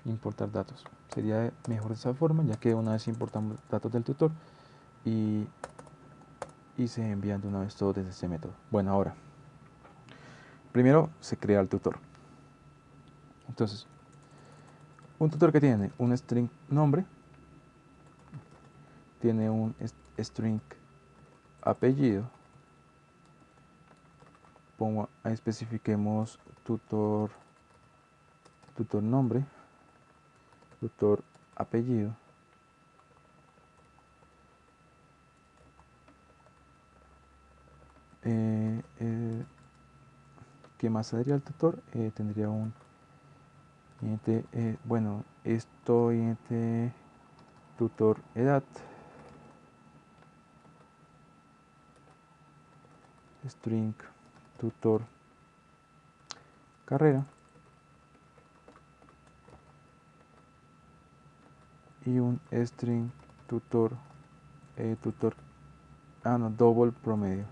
importar datos. Sería mejor de esa forma, ya que una vez importamos datos del tutor y se envían de una vez todos desde este método. Bueno, ahora, primero se crea el tutor. Entonces, un tutor que tiene un string nombre, tiene un string apellido, especifiquemos tutor nombre, tutor apellido, ¿qué más tendría el tutor? Tendría un int, bueno, esto int tutor edad, string tutor carrera y un string tutor double promedio.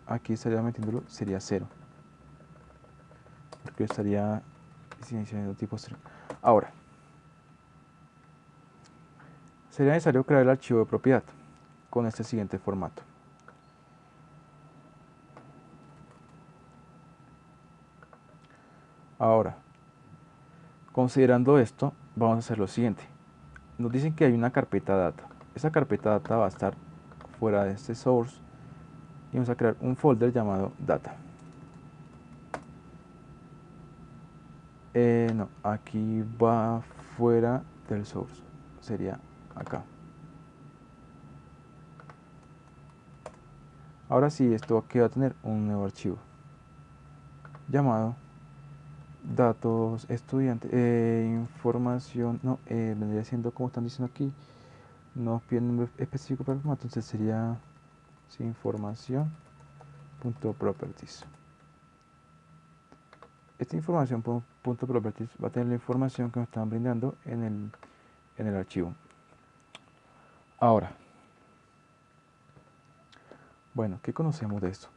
Aquí estaría metiéndolo, sería 0, porque estaría iniciando tipo string. Ahora, sería necesario crear el archivo de propiedad con este siguiente formato. Ahora, considerando esto, vamos a hacer lo siguiente. Nos dicen que hay una carpeta data. Esa carpeta data va a estar fuera de este source y vamos a crear un folder llamado data. No, aquí va fuera del source, sería acá. Ahora sí, esto aquí va a tener un nuevo archivo llamado datos estudiantes, información, no, vendría siendo como están diciendo aquí, no piden nombre específico para el formato, entonces sería información.properties. Esta información.properties va a tener la información que nos están brindando en el archivo. Ahora, bueno, ¿qué conocemos de esto?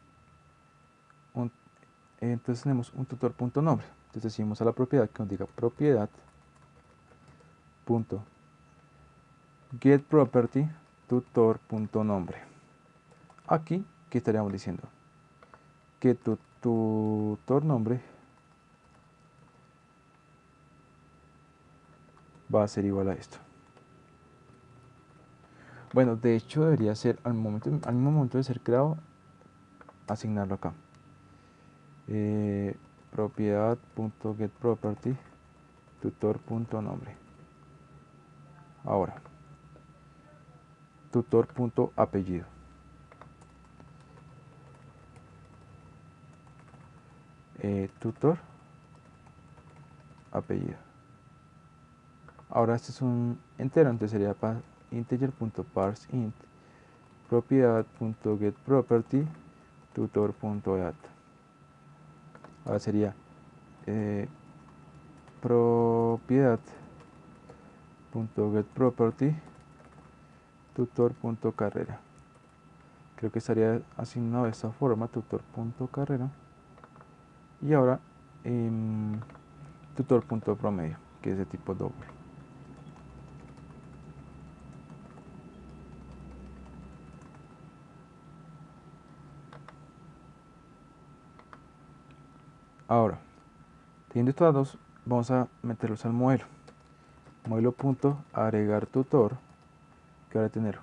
Entonces tenemos un tutor.nombre. Entonces decimos a la propiedad que nos diga propiedad.getProperty tutor.nombre. Aquí, ¿qué estaríamos diciendo? Que tu tutor nombre va a ser igual a esto. Bueno, de hecho debería ser al mismo momento de ser creado, asignarlo acá. Propiedad.getProperty tutor.nombre. Ahora, tutor.apellido. Tutor apellido. Ahora este es un entero, entonces sería integer.parseInt propiedad.getProperty tutor.edad. Ahora sería propiedad.getProperty tutor.carrera. Creo que estaría asignado de esta forma, tutor.carrera. Y ahora tutor.promedio, que es de tipo doble. Ahora, teniendo estos datos, vamos a meterlos al modelo. Modelo.agregar tutor, que va a tener,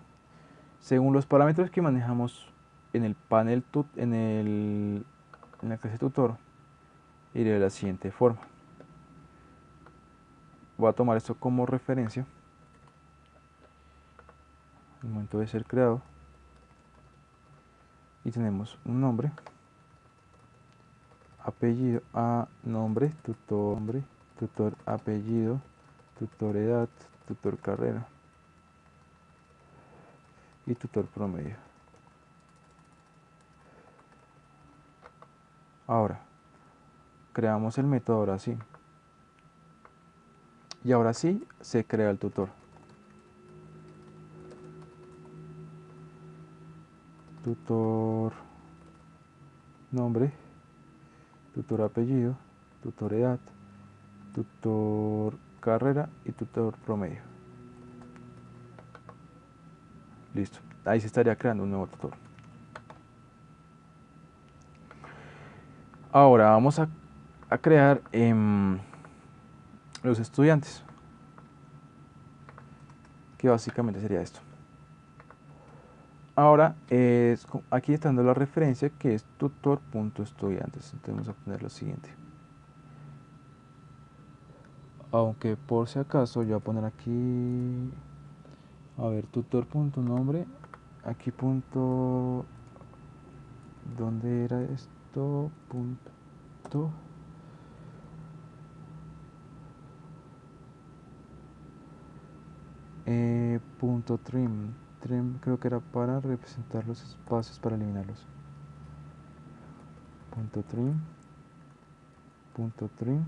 según los parámetros que manejamos en el panel en la clase tutor, iré de la siguiente forma. Voy a tomar esto como referencia al momento de ser creado y tenemos un nombre, apellido, nombre, tutor apellido, tutor edad, tutor carrera y tutor promedio. Ahora, creamos el método ahora sí. Y ahora sí se crea el tutor. tutor nombre, tutor apellido, tutor edad, tutor carrera y tutor promedio. Listo, ahí se estaría creando un nuevo tutor. Ahora vamos a crear los estudiantes, que básicamente sería esto. Ahora, aquí está dando la referencia que es tutor.estudiantes. Entonces vamos a poner lo siguiente. Aunque por si acaso yo voy a poner aquí, a ver, tutor.nombre, aquí punto, ¿dónde era esto? Punto, punto trim. Trim creo que era para representar los espacios, para eliminarlos. Punto trim. Punto trim.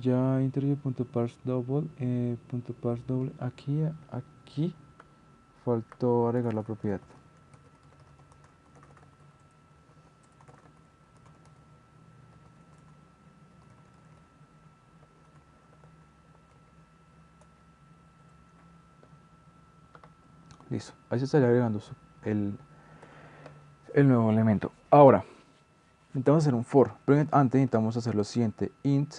Ya interview.parse double, aquí faltó agregar la propiedad. Listo, ahí se estaría agregando el nuevo elemento. Ahora, necesitamos hacer un for, pero antes necesitamos hacer lo siguiente. Int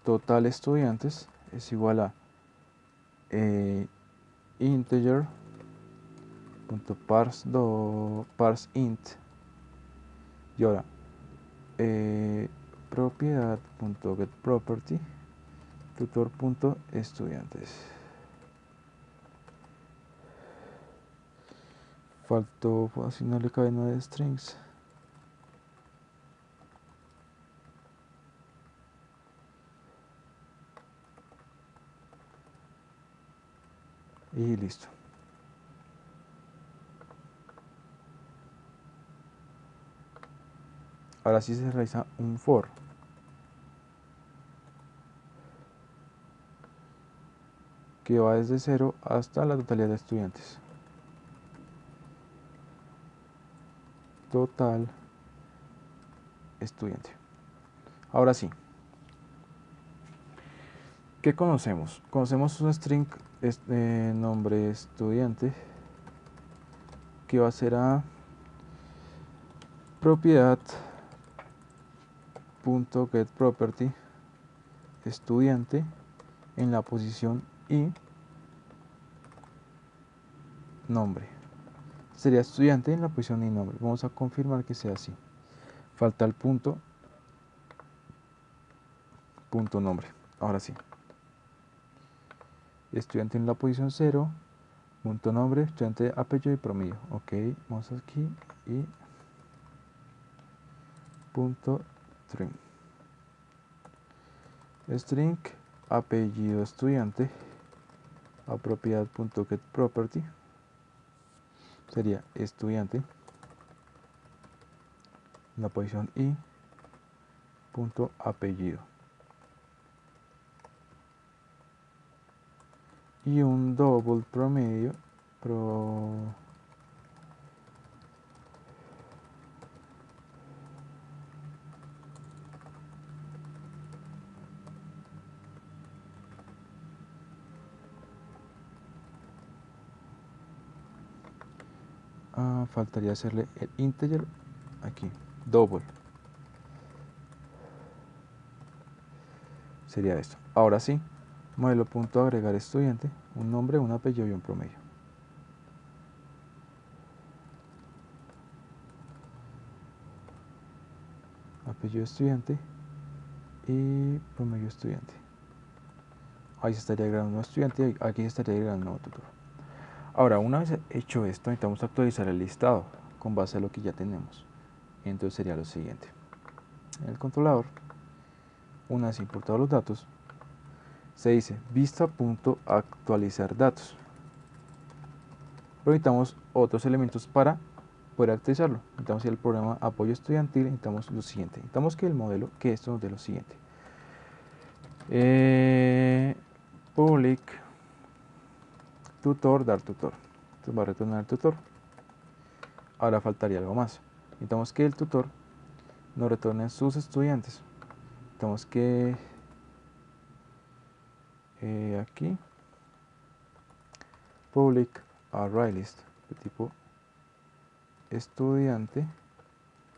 total estudiantes es igual a integer.parse int, y ahora propiedad.getProperty tutor.estudiantes. Faltó asignarle cadena de strings. Y listo. Ahora sí se realiza un for. Que va desde 0 hasta la totalidad de estudiantes. Total estudiante. Ahora sí. ¿Qué conocemos? Conocemos un string nombre estudiante que va a ser a propiedad.getProperty estudiante en la posición y nombre. Sería estudiante en la posición y nombre. Vamos a confirmar que sea así. Falta el punto nombre. Ahora sí. Estudiante en la posición 0, punto nombre, estudiante apellido y promedio. Ok, vamos aquí y punto string. String apellido estudiante a propiedad.getProperty sería estudiante en la posición y punto apellido. Y un double promedio faltaría hacerle el integer aquí, double. Sería esto. Ahora sí, modelo.agregar estudiante, un nombre, un apellido y un promedio. Apellido estudiante y promedio estudiante. Ahí se estaría agregando un nuevo estudiante y aquí se estaría agregando un nuevo tutor. Ahora, una vez hecho esto, necesitamos actualizar el listado con base a lo que ya tenemos. Entonces sería lo siguiente. En el controlador, una vez importados los datos, se dice vista.actualizar datos. Pero necesitamos otros elementos para poder actualizarlo. Necesitamos el programa apoyo estudiantil, necesitamos lo siguiente. Necesitamos que el modelo, que esto nos dé lo siguiente. public tutor dar tutor. Entonces va a retornar el tutor. Ahora faltaría algo más. Necesitamos que el tutor nos retorne sus estudiantes. Necesitamos que aquí public ArrayList de tipo estudiante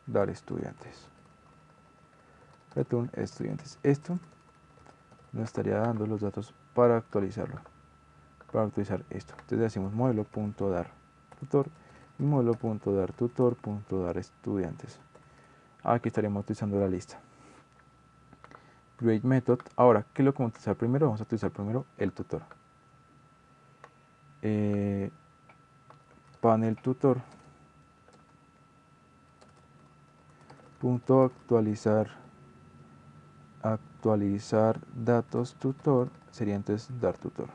dar estudiantes. Return estudiantes. Esto nos estaría dando los datos para actualizarlo. Para utilizar esto. Entonces decimos modelo.dar tutor y modelo.dar tutor.dar estudiantes. Aquí estaríamos utilizando la lista. Create method. Ahora, ¿qué es lo que vamos a utilizar primero? Vamos a utilizar primero el tutor. Panel tutor. Punto actualizar datos tutor sería entonces dar tutor.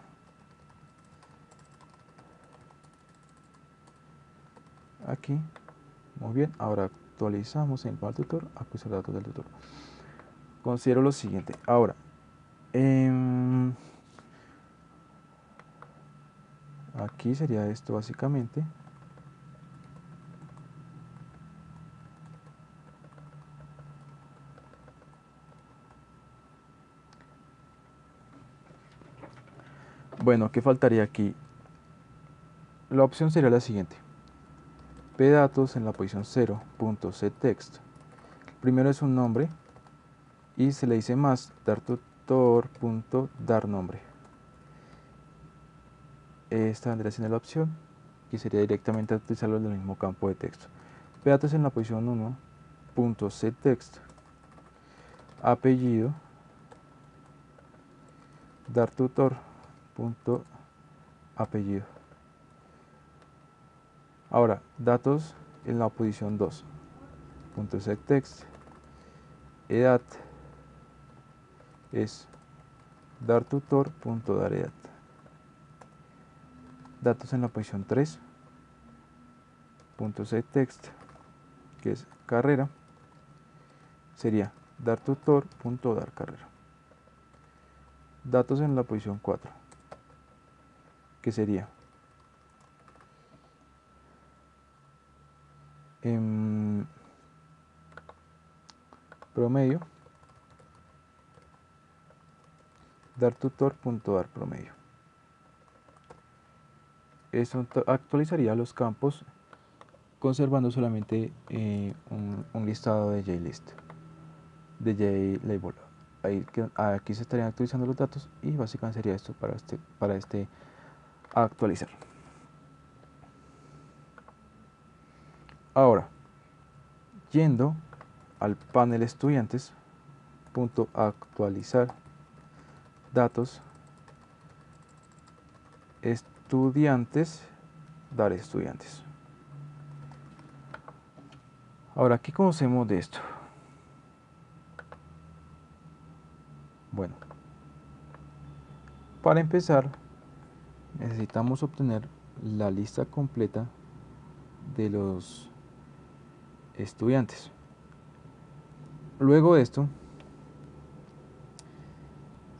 Aquí, muy bien, ahora actualizamos en panel tutor, actualizar datos del tutor. Considero lo siguiente, ahora, aquí sería esto básicamente. Bueno, ¿qué faltaría aquí? La opción sería la siguiente. Pdatos en la posición 0.setText. Primero es un nombre y se le dice más dar tutor.dar nombre. Esta vendría siendo la opción y sería directamente utilizarlo en el mismo campo de texto. Pdatos en la posición 1.setText. Apellido dar tutor.apellido. Ahora, datos en la posición 2.setText. Edad es dar tutor.dar edad. Datos en la posición 3.setText, que es carrera, sería dar tutor.dar carrera. Datos en la posición 4, que sería promedio, dar tutor.dar promedio. Eso actualizaría los campos conservando solamente un listado de JList, de JLabel. Aquí se estarían actualizando los datos y básicamente sería esto para este actualizar. Ahora, yendo al panel estudiantes, punto actualizar datos estudiantes, dar estudiantes. Ahora, ¿qué conocemos de esto? Bueno, para empezar, necesitamos obtener la lista completa de los estudiantes. Luego de esto,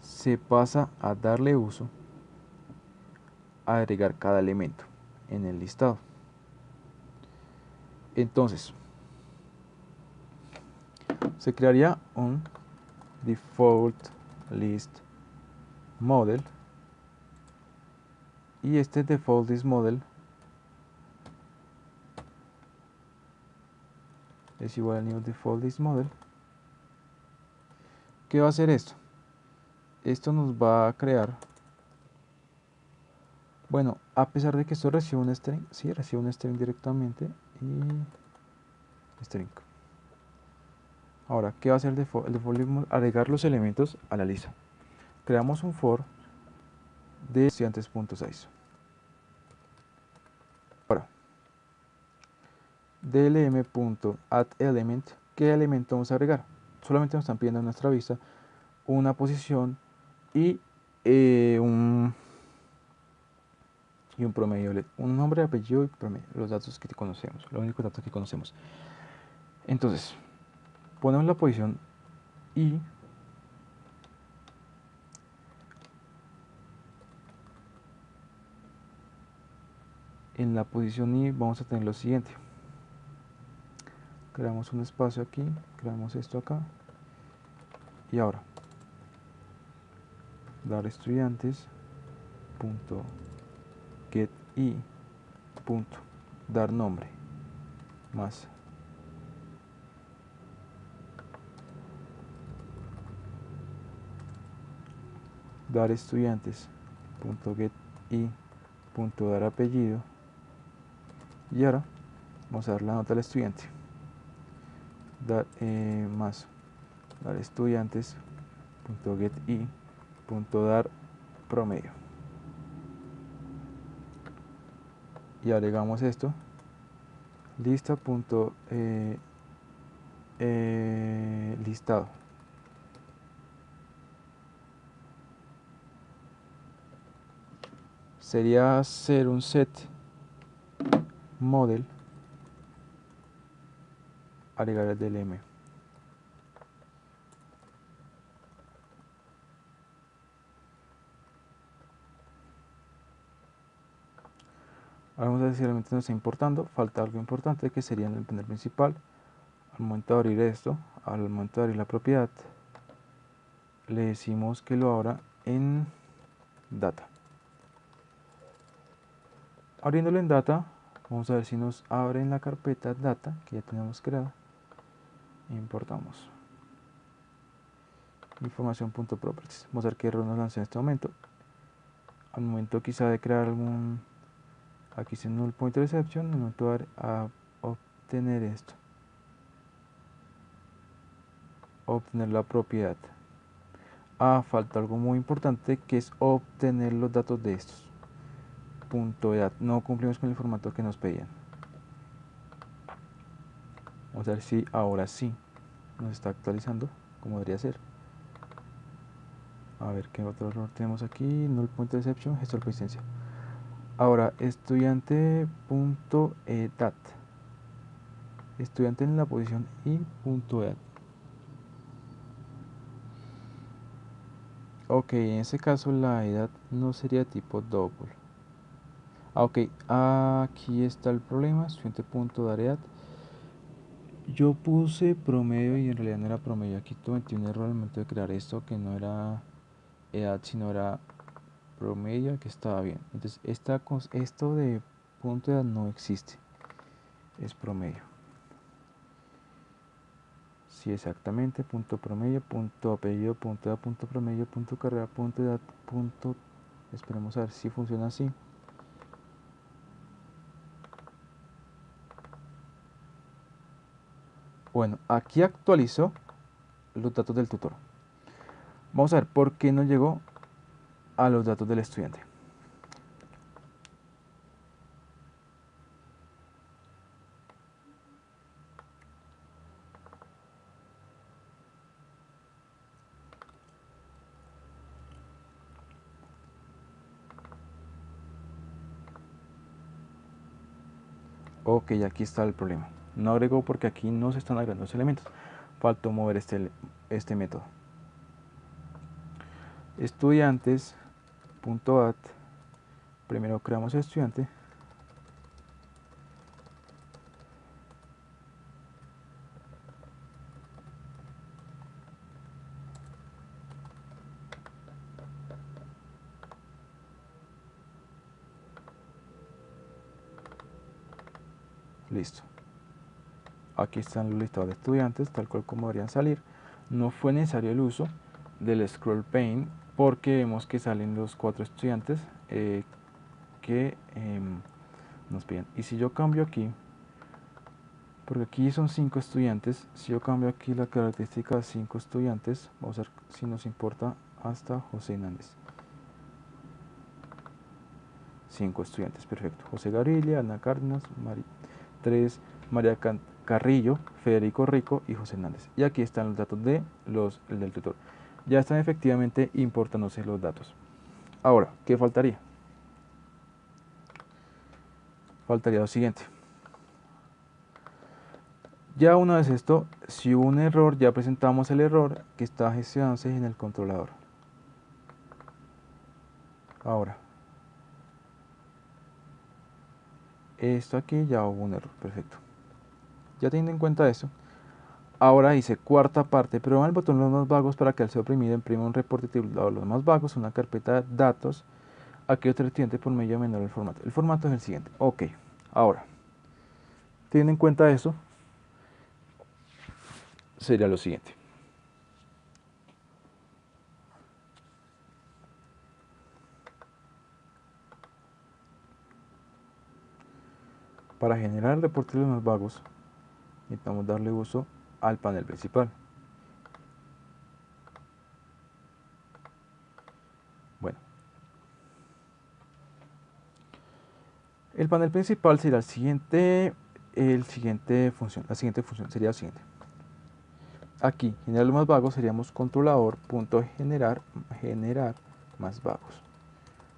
se pasa a darle uso a agregar cada elemento en el listado. Entonces, se crearía un default list model y este default list model es igual al new default list model. ¿Qué va a hacer esto? Esto nos va a crear, bueno, a pesar de que esto recibe un string, sí, recibe un string directamente y string. Ahora, ¿qué va a hacer el default list model? Agregar los elementos a la lista. Creamos un for de estudiantes.size. Ahora, dlm.addElement, ¿qué elemento vamos a agregar? Solamente nos están pidiendo en nuestra vista una posición y un promedio, un nombre, apellido y promedio, los datos que conocemos, los únicos datos que conocemos. Entonces, ponemos la posición y en la posición I vamos a tener lo siguiente. Creamos un espacio aquí, creamos esto acá, y ahora dar estudiantes punto get i punto dar nombre más dar estudiantes punto get i punto dar apellido, y ahora vamos a dar la nota al estudiante, dar más dar estudiantes punto get i punto dar promedio, y agregamos esto lista punto listado. Sería hacer un set model, agregar el DLM. Ahora vamos a ver si realmente nos está importando. Falta algo importante que sería en el panel principal. Al momento de abrir esto, al momento de abrir la propiedad, le decimos que lo abra en data. Abriéndolo en data, vamos a ver si nos abre en la carpeta data que ya tenemos creada. Importamos información.properties. Vamos a ver qué error nos lanza en este momento. Al momento quizá de crear algún, aquí dice null pointer exception, al momento de obtener esto, obtener la propiedad. Falta algo muy importante que es obtener los datos de estos. Punto edad. No cumplimos con el formato que nos pedían. Vamos a ver si ahora sí nos está actualizando como debería ser. A ver qué otro error tenemos aquí. Null pointer exception, gestor persistencia. Ahora, estudiante.edat. Estudiante en la posición i.edat. Ok, en ese caso la edad no sería tipo double. Ok, aquí está el problema. Estudiante.daredad. Yo puse promedio y en realidad no era promedio. Aquí cometí un error al momento de crear esto, que no era edad sino era promedio, que estaba bien. Entonces esto de punto de edad no existe, es promedio. Sí, exactamente, punto promedio, punto apellido, punto edad, punto promedio, punto carrera, punto edad, punto. Esperemos a ver si funciona así. Bueno, aquí actualizó los datos del tutor. Vamos a ver por qué no llegó a los datos del estudiante. Ok, aquí está el problema. No agregó porque aquí no se están agregando los elementos. Faltó mover este método. Estudiantes.add. Primero creamos estudiante. Listo. Aquí están los listados de estudiantes, tal cual como deberían salir. No fue necesario el uso del scroll pane porque vemos que salen los 4 estudiantes que nos piden. Y si yo cambio aquí, porque aquí son 5 estudiantes, si yo cambio aquí la característica de 5 estudiantes, vamos a ver si nos importa hasta José Hernández. 5 estudiantes, perfecto. José Gaviria, Ana Cárdenas, 3, María Carrillo, Federico Rico y José Hernández. Y aquí están los datos del tutor. Ya están efectivamente importándose los datos. Ahora, ¿qué faltaría? Faltaría lo siguiente. Ya una vez esto, si hubo un error, ya presentamos el error que está gestionándose en el controlador. Ahora, esto aquí ya hubo un error, perfecto. Ya teniendo en cuenta eso, ahora dice cuarta parte, prueba el botón los más vagos para que al ser oprimido imprima un reporte titulado los más vagos, una carpeta de datos a que otro estudiante por medio menor el formato. El formato es el siguiente. Ok, ahora, teniendo en cuenta eso, sería lo siguiente. Para generar el reporte de los más vagos, necesitamos darle uso al panel principal. Bueno, el panel principal será la siguiente función sería la siguiente. Aquí, generar los más vagos, seríamos controlador.generar más vagos.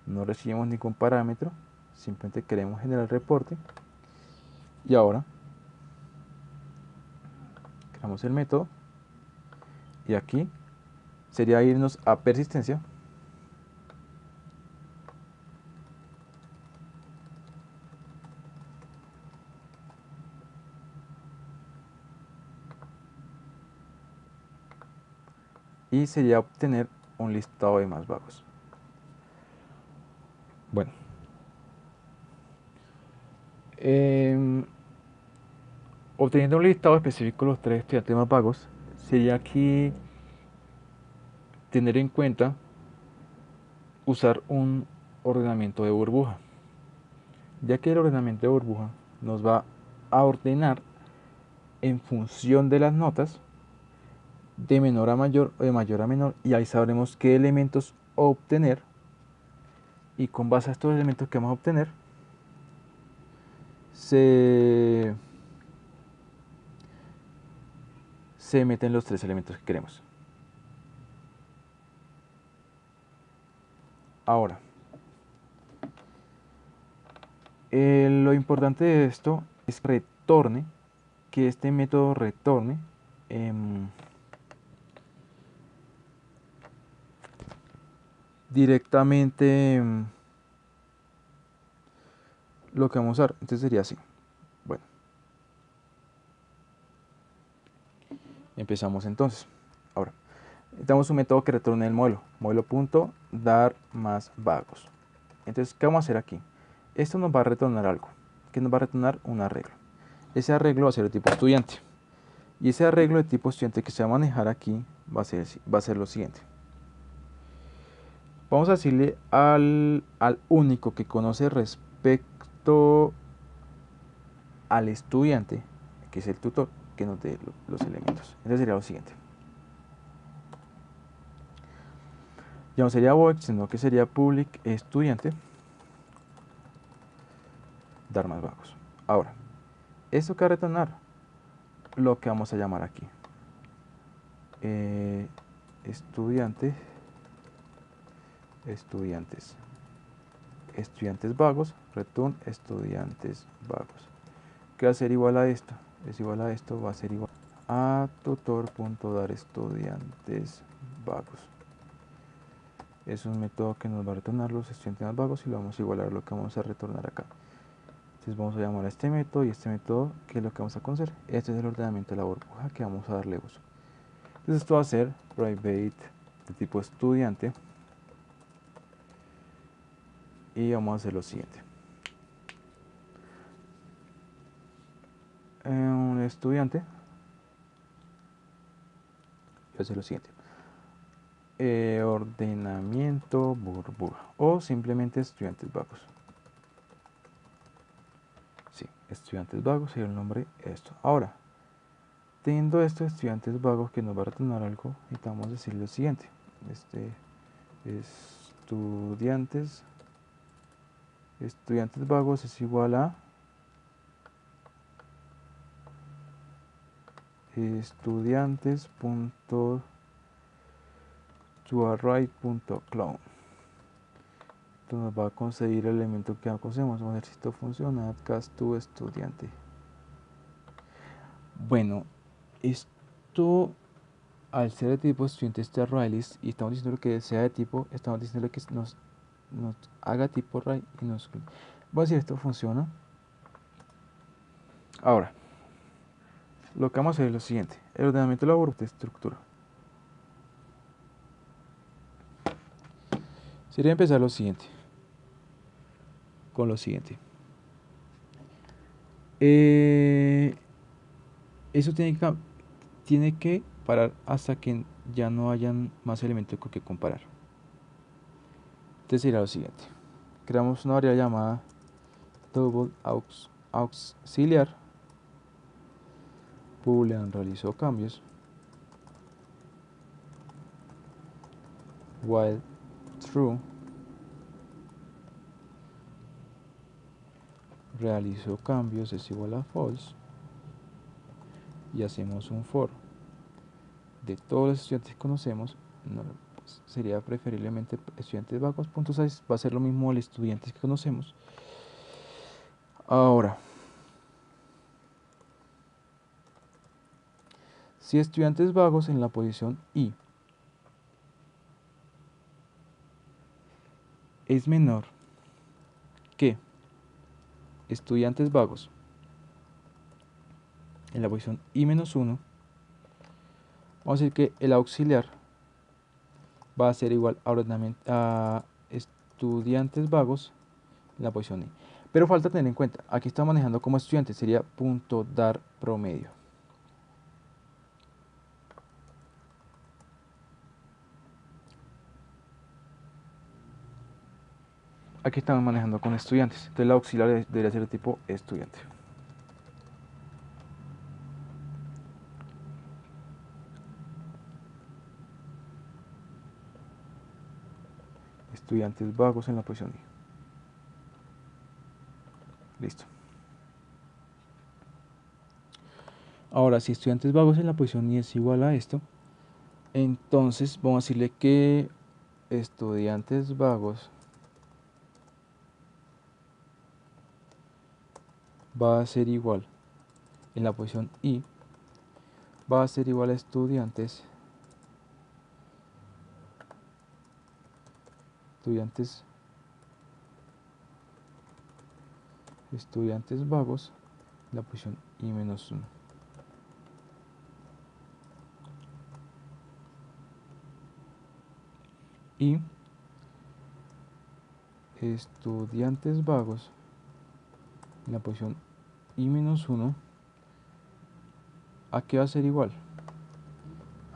No recibimos ningún parámetro, simplemente queremos generar el reporte. Y ahora, creamos el método. Y aquí sería irnos a persistencia. Y sería obtener un listado de más vagos. Bueno, obteniendo un listado específico de los 3 estudiantes más vagos, sería aquí tener en cuenta usar un ordenamiento de burbuja, ya que el ordenamiento de burbuja nos va a ordenar en función de las notas de menor a mayor o de mayor a menor, y ahí sabremos qué elementos obtener, y con base a estos elementos que vamos a obtener se meten los 3 elementos que queremos. Ahora, lo importante de esto es que este método retorne directamente lo que vamos a usar. Entonces sería así. Bueno, empezamos entonces. Ahora, necesitamos un método que retorne el modelo.dar más vagos. Entonces, ¿qué vamos a hacer aquí? Esto nos va a retornar algo, que nos va a retornar un arreglo. Ese arreglo va a ser de tipo estudiante. Y ese arreglo de tipo estudiante que se va a manejar aquí va a ser lo siguiente. Vamos a decirle al único que conoce respecto al estudiante, que es el tutor, que nos dé los elementos. Entonces sería lo siguiente. Ya no sería void, sino que sería public estudiante dar más vagos. Ahora, esto que va a retornar, lo que vamos a llamar aquí estudiantes vagos, return estudiantes vagos, que va a ser igual a esto, va a ser igual a tutor.dar estudiantes vagos. Es un método que nos va a retornar los estudiantes más vagos y lo vamos a igualar a lo que vamos a retornar acá. Entonces vamos a llamar a este método y este método, que es lo que vamos a conocer. Este es el ordenamiento de la burbuja que vamos a darle uso. Entonces esto va a ser private de tipo estudiante. Y vamos a hacer lo siguiente. Un estudiante. Voy a hacer lo siguiente. Ordenamiento burbuja. O simplemente estudiantes vagos. Sí, estudiantes vagos sería el nombre esto. Ahora, teniendo estos estudiantes vagos que nos va a retornar algo, necesitamos decir lo siguiente. Estudiantes vagos es igual a estudiantes.toArray.clone. Esto nos va a conseguir el elemento que conocemos. Vamos a ver si esto funciona. Cast to estudiante. Bueno, esto al ser de tipo estudiante este array list, y estamos diciendo que sea de tipo, estamos diciendo que nos haga tipo array y nos... Voy a decir esto funciona. Ahora, lo que vamos a hacer es lo siguiente: el ordenamiento laboral de estructura. Sería empezar lo siguiente, con lo siguiente. Eso tiene que parar hasta que ya no hayan más elementos con que comparar. Entonces sería lo siguiente: creamos una variable llamada double auxiliar, boolean realizó cambios, while true realizó cambios es igual a false, y hacemos un for de todos los estudiantes que conocemos. No, pues sería preferiblemente estudiantes vagos, punto 6 va a ser lo mismo al estudiantes que conocemos. Ahora, si estudiantes vagos en la posición I es menor que estudiantes vagos en la posición I-1, vamos a decir que el auxiliar va a ser igual a estudiantes vagos en la posición I. Pero falta tener en cuenta, aquí está manejando como estudiante, sería punto dar promedio. Aquí estamos manejando con estudiantes, entonces la auxiliar debería ser de tipo estudiante. Estudiantes vagos en la posición I. Listo. Ahora, si estudiantes vagos en la posición I es igual a esto, entonces vamos a decirle que estudiantes vagos va a ser igual, en la posición I, va a ser igual a estudiantes vagos en la posición I-1. Y estudiantes vagos en la posición I-1, ¿a qué va a ser igual?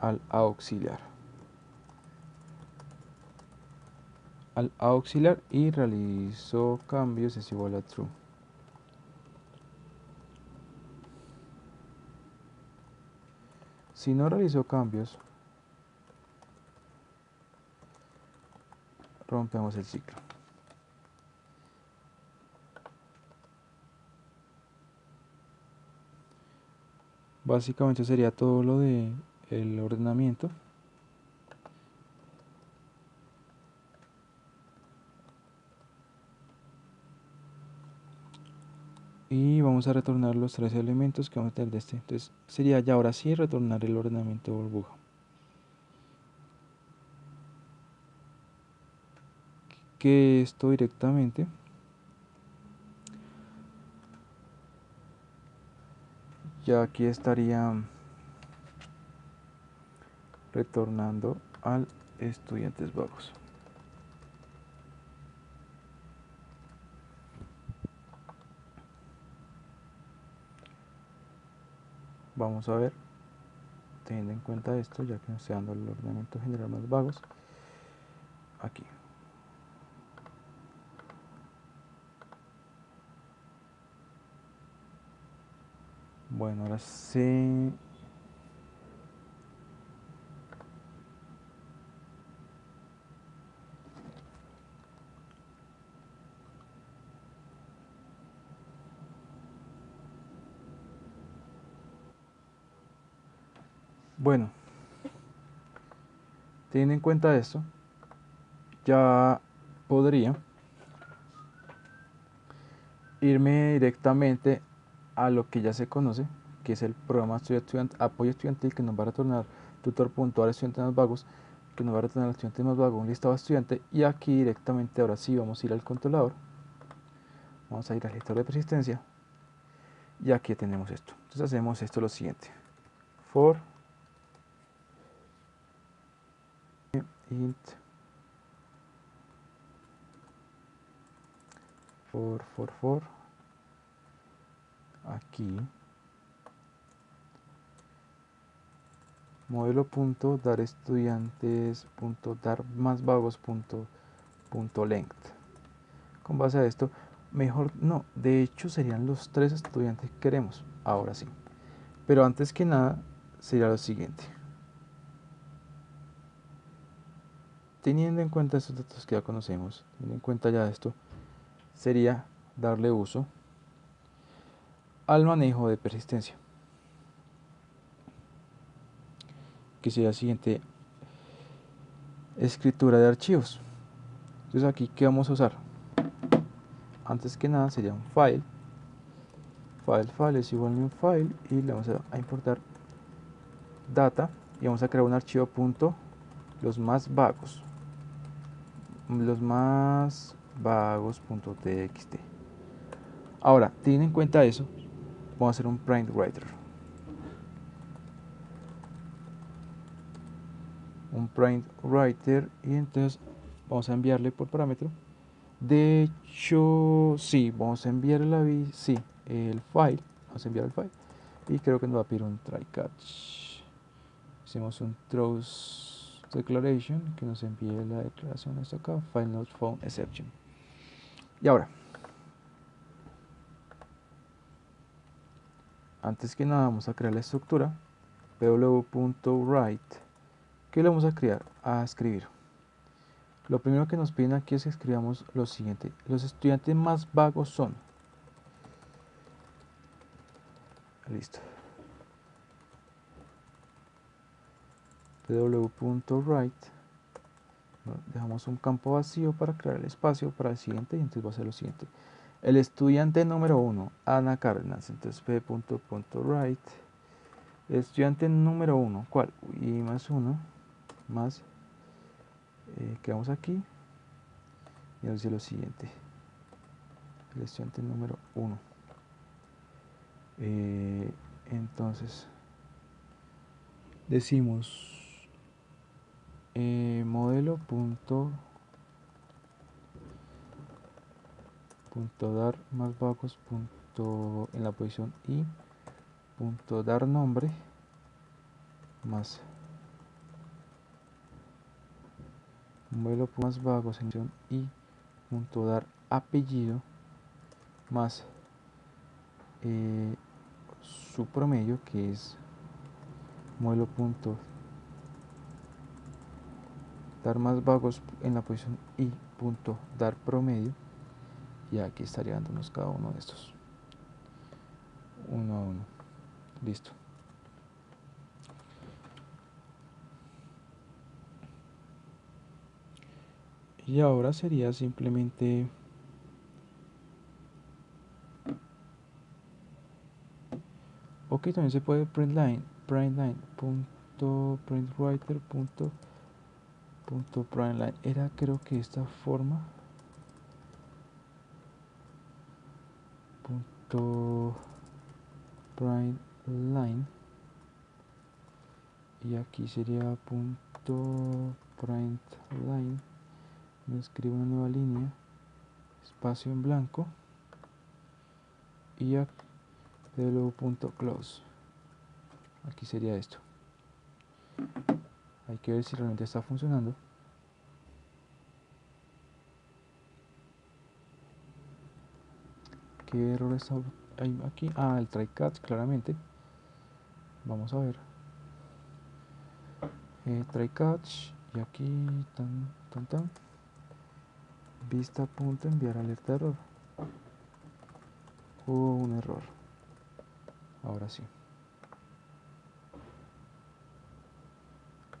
Al auxiliar. Al auxiliar y realizó cambios es igual a true. Si no realizó cambios, rompemos el ciclo. Básicamente sería todo lo de el ordenamiento. Y vamos a retornar los 3 elementos que vamos a tener de este. Entonces sería ya ahora sí retornar el ordenamiento burbuja. Que esto directamente ya aquí estaría retornando al estudiantes vagos. Vamos a ver, teniendo en cuenta esto, ya que nos está dando el ordenamiento general más vagos, aquí. Bueno, ahora sí. Bueno, teniendo en cuenta esto, ya podría irme directamente a lo que ya se conoce, que es el programa apoyo estudiantil, que nos va a retornar tutor.add estudiantes más vagos, que nos va a retornar al estudiante más vago un listado de estudiantes. Y aquí directamente ahora sí vamos a ir al controlador, vamos a ir al gestor de persistencia y aquí tenemos esto. Entonces hacemos esto lo siguiente: for int for aquí modelo punto dar estudiantes punto dar más vagos punto length. Con base a esto, mejor no, de hecho serían los 3 estudiantes que queremos, ahora sí. Pero antes que nada sería lo siguiente: teniendo en cuenta estos datos que ya conocemos, teniendo en cuenta ya esto, sería darle uso al manejo de persistencia, que sería la siguiente escritura de archivos. Entonces aquí, ¿qué vamos a usar? Antes que nada sería un file es igual a un file, y le vamos a importar data, y vamos a crear un archivo punto los más vagos punto txt. Ahora, teniendo en cuenta eso, vamos a hacer un print writer, y entonces vamos a enviarle por parámetro. De hecho, sí, vamos a enviar el file, vamos a enviar el file, y creo que nos va a pedir un try catch. Hicimos un throws declaration que nos envíe la declaración hasta acá, file not found exception. Y ahora, antes que nada vamos a crear la estructura pw.write, que le vamos a escribir. Lo primero que nos piden aquí es que escribamos lo siguiente: los estudiantes más vagos son, listo, pw.write, dejamos un campo vacío para crear el espacio para el siguiente, y entonces va a ser lo siguiente: el estudiante número 1, Ana Cárdenas. Entonces p.write el estudiante número 1, ¿cuál? Y más 1 más, quedamos aquí, y dice lo siguiente: el estudiante número 1. Entonces decimos modelo punto dar más vagos punto en la posición i punto dar nombre más modelo más vagos en posición i punto dar apellido más su promedio, que es modelo punto dar más vagos en la posición i punto dar promedio, y aquí estaría dándonos cada uno de estos uno a uno. Listo. Y ahora sería simplemente ok, también se puede printline punto printwriter punto printline, era creo que esta forma, punto printline, y aquí sería punto printline, me escribo una nueva línea, espacio en blanco, y aquí de luego punto close. Aquí sería esto. Hay que ver si realmente está funcionando. ¿Qué error está aquí? Ah, el try catch, claramente. Vamos a ver. Try catch, y aquí tan vista punto enviar alerta de error. Hubo un error. Ahora sí.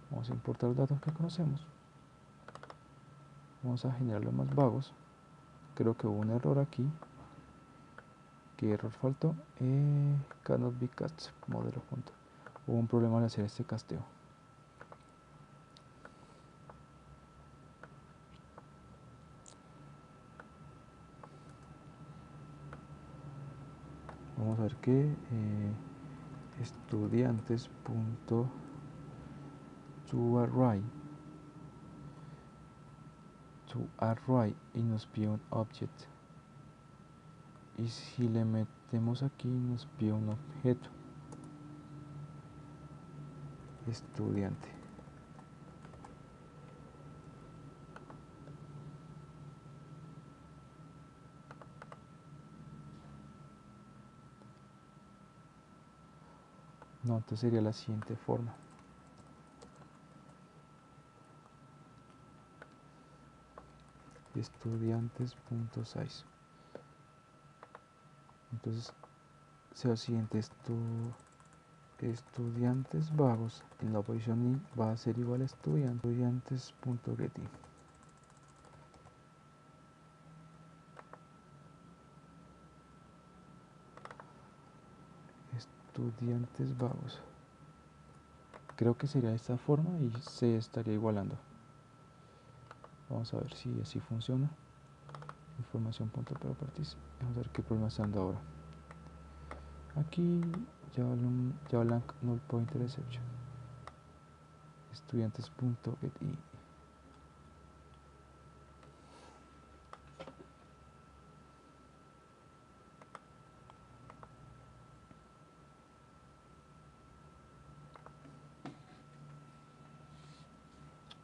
Vamos a importar los datos que conocemos. Vamos a generar los más vagos. Creo que hubo un error aquí. ¿Qué error faltó? Cannot be cast modelo punto. Hubo un problema al hacer este casteo. vamos a ver que estudiantes punto to array y nos pide un object, y si le metemos aquí nos pide un objeto estudiante. No, entonces sería la siguiente forma. Estudiantes.size. Entonces sea lo siguiente, estudiantes vagos en la posición i va a ser igual a estudiantes.getIn. Estudiantes vagos. Creo que sería de esta forma y se estaría igualando. Vamos a ver si así funciona. Información.properties. Vamos a ver qué problema está dando ahora. Aquí Java null pointer exception. Estudiantes.getIn.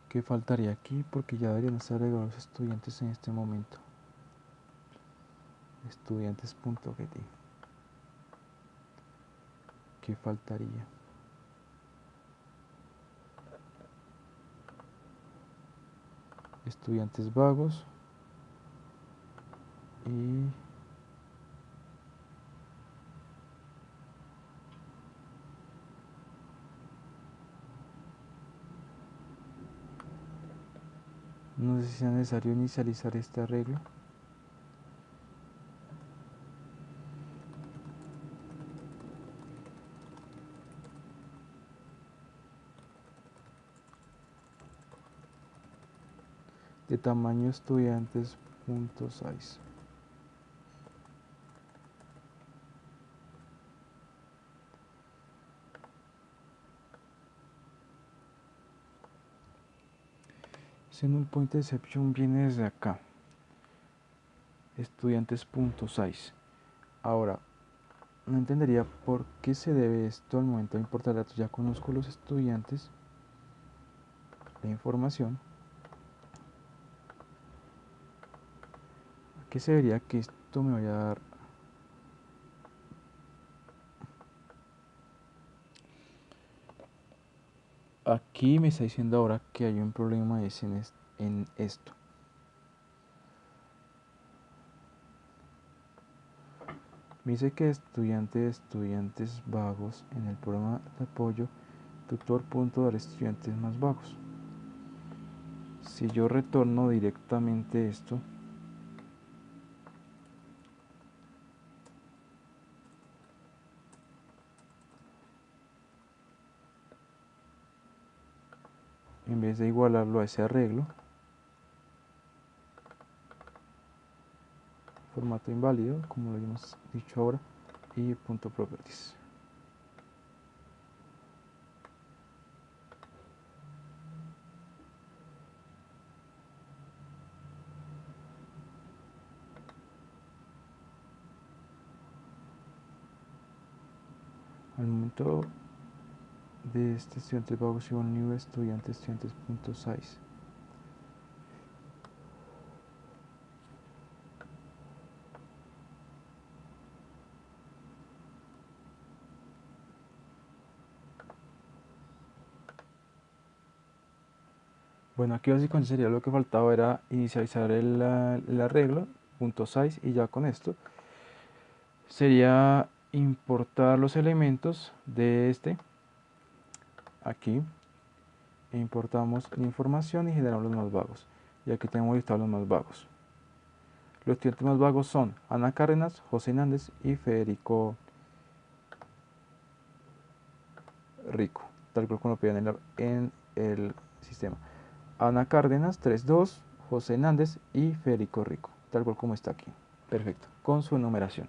¿Qué faltaría aquí? Porque ya deberían estar agregados los estudiantes en este momento. Estudiantes.getIn. ¿Qué faltaría? Estudiantes vagos y no sé si sea necesario inicializar este arreglo. De tamaño estudiantes.size. Ese null point exception viene desde acá. Estudiantes.size. Ahora, no entendería por qué se debe esto al momento de importar datos. Ya conozco los estudiantes, la información. ¿A qué se debería que esto me vaya a dar? Aquí me está diciendo ahora que hay un problema en esto. Me dice que estudiantes vagos en el programa de apoyo tutor.dar estudiantes más vagos. Si yo retorno directamente esto, en vez de igualarlo a ese arreglo, formato inválido, como lo hemos dicho ahora, y punto properties. Al momento de este estudiante vagos igual new estudiantes.size. Bueno, aquí básicamente sería lo que faltaba, era inicializar el arreglo, .size, y ya con esto sería importar los elementos de este, aquí, e importamos la información y generamos los más vagos. Y aquí tenemos listados los más vagos. Los estudiantes más vagos son Ana Cárdenas, José Hernández y Federico Rico, tal cual como lo piden en el sistema. Ana Cárdenas 32, José Hernández y Federico Rico, tal cual como está aquí. Perfecto, con su numeración.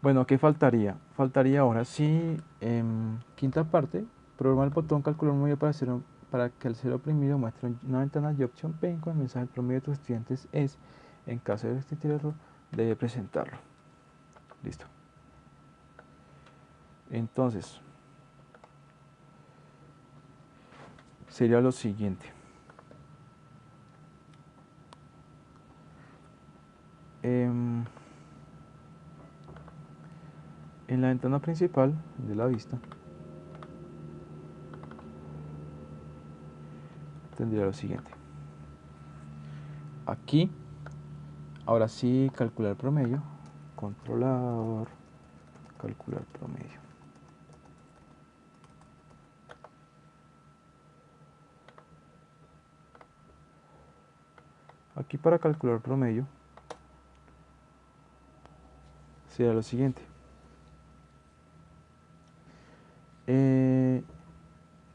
Bueno, ¿qué faltaría? Faltaría ahora sí, quinta parte, programa el botón calcular un promedio para que el cero oprimido muestre una ventana de option pane con el mensaje: el promedio de tus estudiantes es, en caso de existir error, debe presentarlo. Listo. Entonces, sería lo siguiente. En la ventana principal de la vista, tendría lo siguiente. Aquí, ahora sí, calcular promedio, controlador, calcular promedio. Aquí para calcular promedio, sería lo siguiente. Te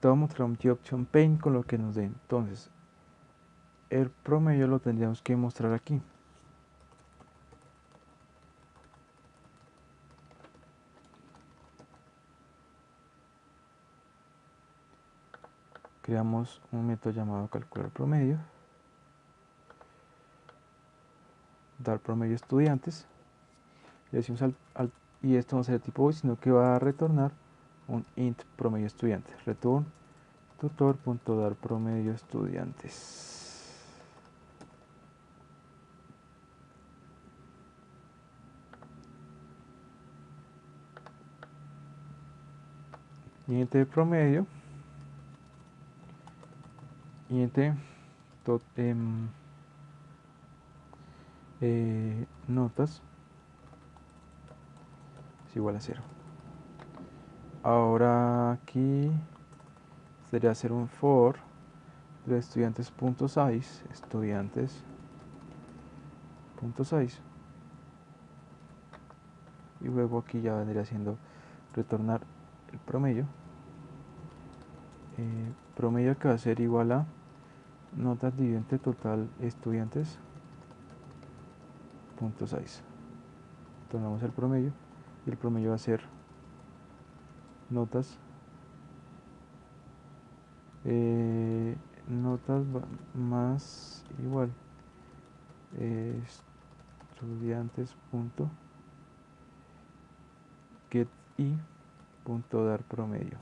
voy a mostrar un option pane con lo que nos dé. Entonces, el promedio lo tendríamos que mostrar aquí. Creamos un método llamado calcular promedio, dar promedio estudiantes, le decimos y esto no será tipo void, sino que va a retornar un int promedio estudiante, return tutor.dar promedio estudiantes. Int de promedio, int notas es igual a 0. Ahora aquí sería hacer un for de estudiantes.size, estudiantes.size, y luego aquí ya vendría siendo retornar el promedio, promedio que va a ser igual a notas dividido entre total estudiantes.size. Tomamos el promedio y el promedio va a ser notas notas más igual estudiantes.getI.dar promedio.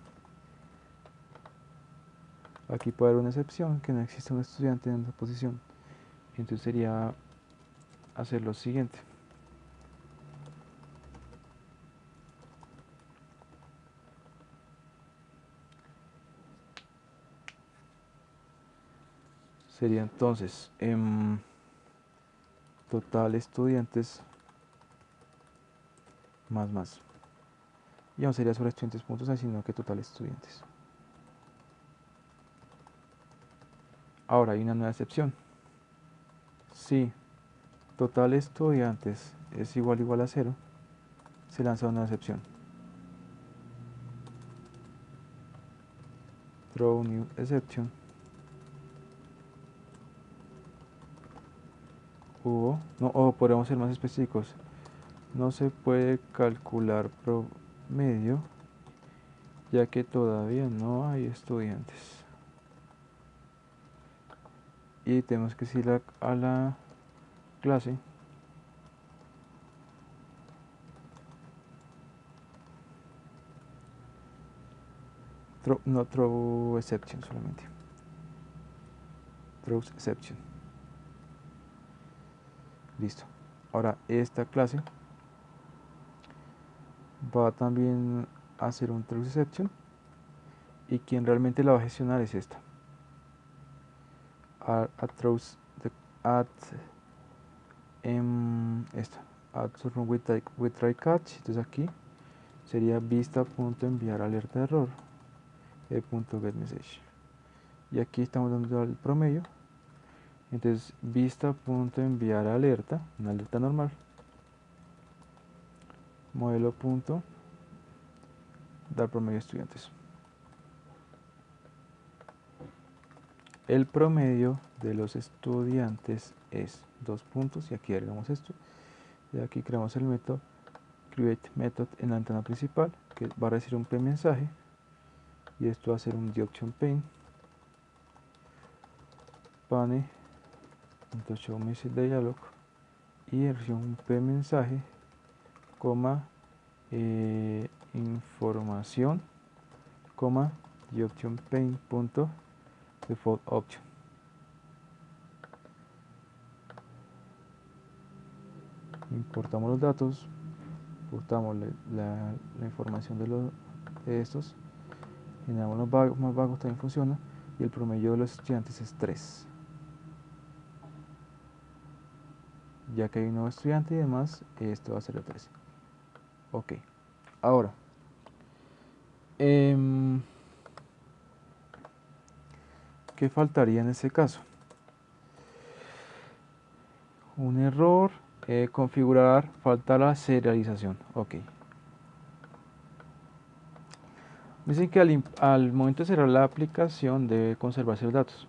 Aquí puede haber una excepción, que no existe un estudiante en esa posición. Entonces sería hacer lo siguiente. Sería entonces total estudiantes más. Y no sería sobre estudiantes.size, sino que total estudiantes. Ahora hay una nueva excepción. Si total estudiantes es igual a 0, se lanza una excepción. Throw new exception. O podemos ser más específicos. No se puede calcular promedio, ya que todavía no hay estudiantes. Y tenemos que decirle a la clase no throw exception solamente. Throw exception. Listo. Ahora esta clase va también a hacer un throw exception, y quien realmente la va a gestionar es esta. Add run with try catch. Entonces aquí sería vista.enviar alerta de error .getMessage, y aquí estamos dando el promedio. Entonces vista.enviar alerta, una alerta normal, modelo.dar promedio estudiantes. El promedio de los estudiantes es 2 puntos, y aquí agregamos esto, y aquí creamos el método create method en la ventana principal que va a recibir un premensaje y esto va a ser un option pane pane.show message dialog y recibe un premensaje coma información coma option pane punto default option. Importamos los datos, importamos la información de estos, generamos los más vagos, también funciona, y el promedio de los estudiantes es 3. Ya que hay un nuevo estudiante y demás, esto va a ser el 13. Ok, ahora ¿qué faltaría en ese caso? Un error, configurar, falta la serialización. Ok. Dicen que al momento de cerrar la aplicación debe conservarse los datos.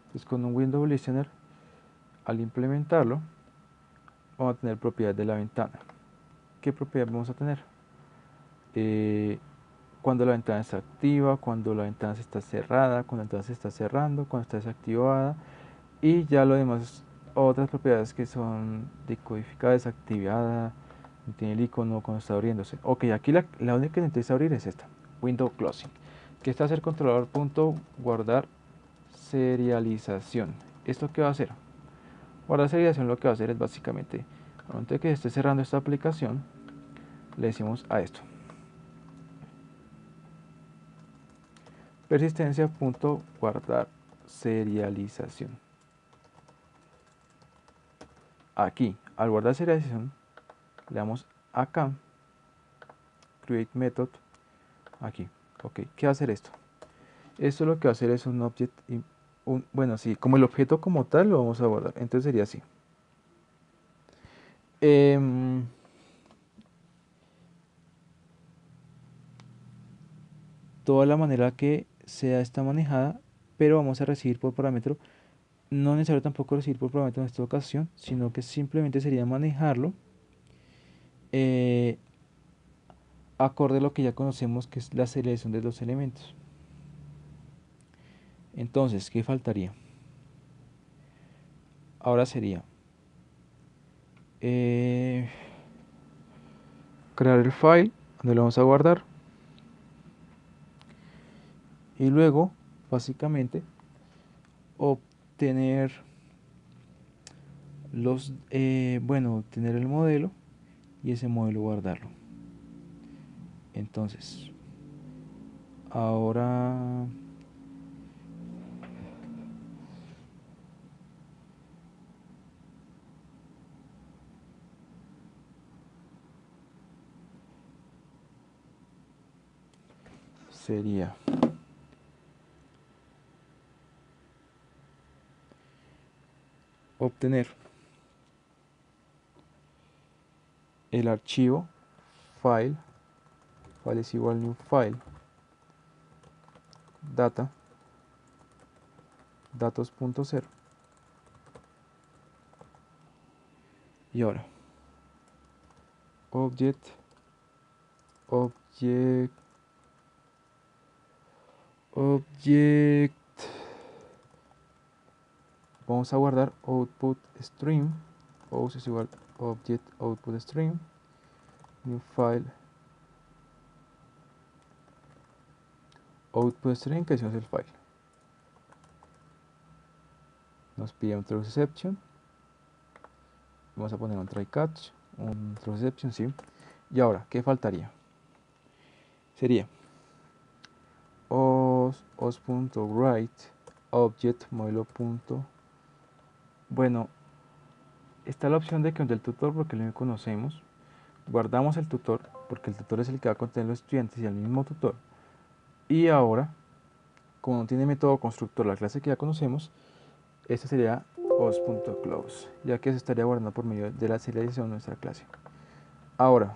Entonces con un window listener, al implementarlo, vamos a tener propiedades de la ventana. ¿Qué propiedad vamos a tener? Cuando la ventana está activa, cuando la ventana se está cerrada, cuando la ventana se está cerrando, cuando está desactivada, y ya lo demás, otras propiedades que son decodificada, desactivada, tiene el icono cuando está abriéndose. Ok, aquí la única que necesita abrir es esta, window closing, que está hacer controlador punto guardar serialización. ¿Esto qué va a hacer? Guardar serialización lo que va a hacer es básicamente, al momento de que esté cerrando esta aplicación, le decimos a esto, persistencia punto guardar serialización. Aquí, al guardar serialización, le damos acá, create method, aquí. Ok, ¿qué va a hacer esto? Esto lo que va a hacer es un object, bueno, sí, como el objeto como tal lo vamos a guardar, entonces sería así. Toda la manera que sea está manejada, pero vamos a recibir por parámetro, no necesario tampoco recibir por parámetro en esta ocasión, sino que simplemente sería manejarlo acorde a lo que ya conocemos, que es la selección de los elementos. Entonces, ¿qué faltaría? Ahora sería crear el file donde lo vamos a guardar y luego básicamente obtener obtener el modelo y ese modelo guardarlo. Entonces ahora sería obtener el archivo file es igual new file data datos.0 y ahora object vamos a guardar output stream, pose es igual object output stream, new file output stream, que es el file. Nos pide un throw exception, vamos a poner un try catch, un throw exception, sí. Y ahora, ¿qué faltaría? Sería os.write object modelo. Bueno, está la opción de que del tutor, porque lo conocemos, guardamos el tutor porque el tutor es el que va a contener los estudiantes y al mismo tutor. Y ahora, como no tiene método constructor la clase que ya conocemos, esta sería os.close, ya que se estaría guardando por medio de la serialización de nuestra clase. Ahora,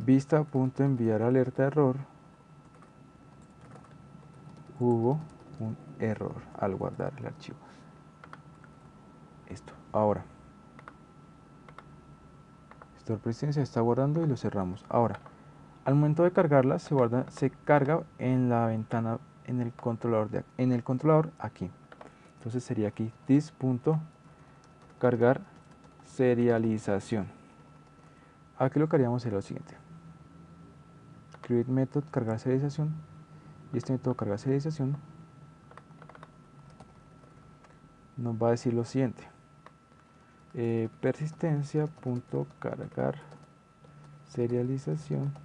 Vista.enviar alerta error. Hubo un error al guardar el archivo. Esto. Ahora, Store President se está guardando y lo cerramos. Ahora, al momento de cargarla se carga en la ventana en el controlador aquí. Entonces sería aquí this.cargar serialización. Aquí lo que haríamos sería lo siguiente: create method cargar serialización, y este método cargar serialización nos va a decir lo siguiente: persistencia.cargar serialización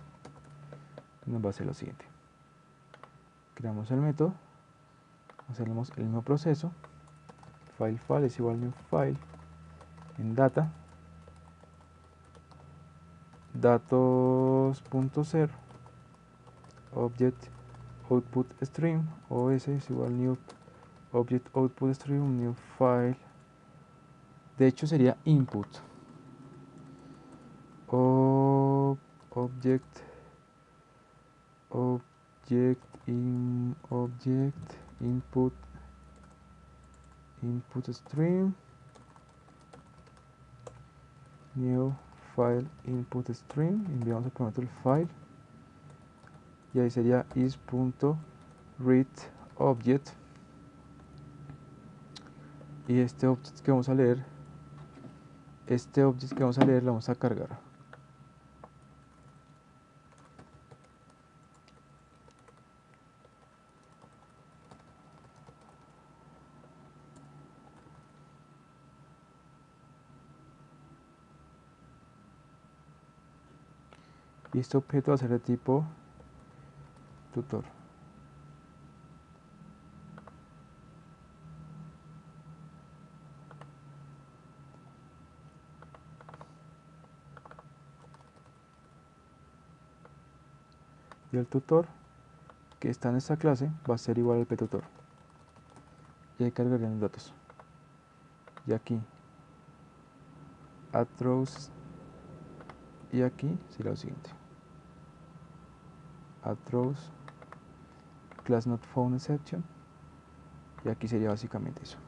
nos va a hacer lo siguiente: creamos el método, hacemos el mismo proceso, file es igual a new file, en data, datos.0, object output stream, os es igual new object output stream, new file, de hecho sería input, object input stream, new file input stream, enviamos el el file, y ahí sería is.read object, y este object que vamos a leer lo vamos a cargar. Y este objeto va a ser de tipo tutor. Y el tutor que está en esta clase va a ser igual al ptutor. Y ahí cargarían los datos. Y aquí add rows, y aquí será lo siguiente: add rows class not found exception, y aquí sería básicamente eso.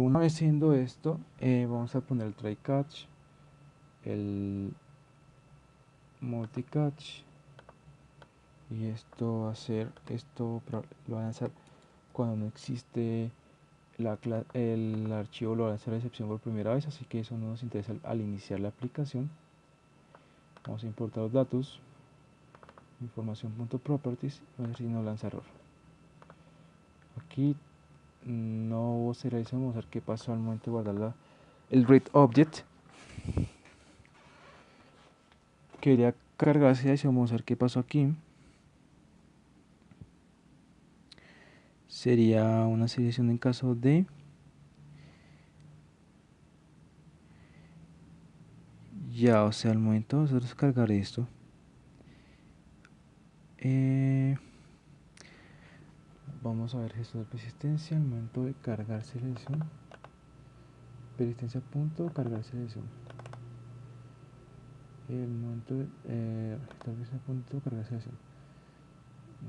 Una vez siendo esto, vamos a poner el try catch, el multicatch, y esto va a ser, lo van a hacer cuando no existe el archivo, lo va a hacer a excepción por primera vez, así que eso no nos interesa al iniciar la aplicación. Vamos a importar los datos, información.properties, y vamos a ver si no lanza error. Aquí no hubo serialización, vamos a ver qué pasó al momento de guardar el read object. Quería cargar serialización, vamos a ver qué pasó aquí. Sería una serialización en caso de ya, o sea, al momento de nosotros cargar esto, vamos a ver gestor de persistencia al momento de cargar serialización, persistencia.cargar serialización, el momento de gestor de persistencia.cargar serialización,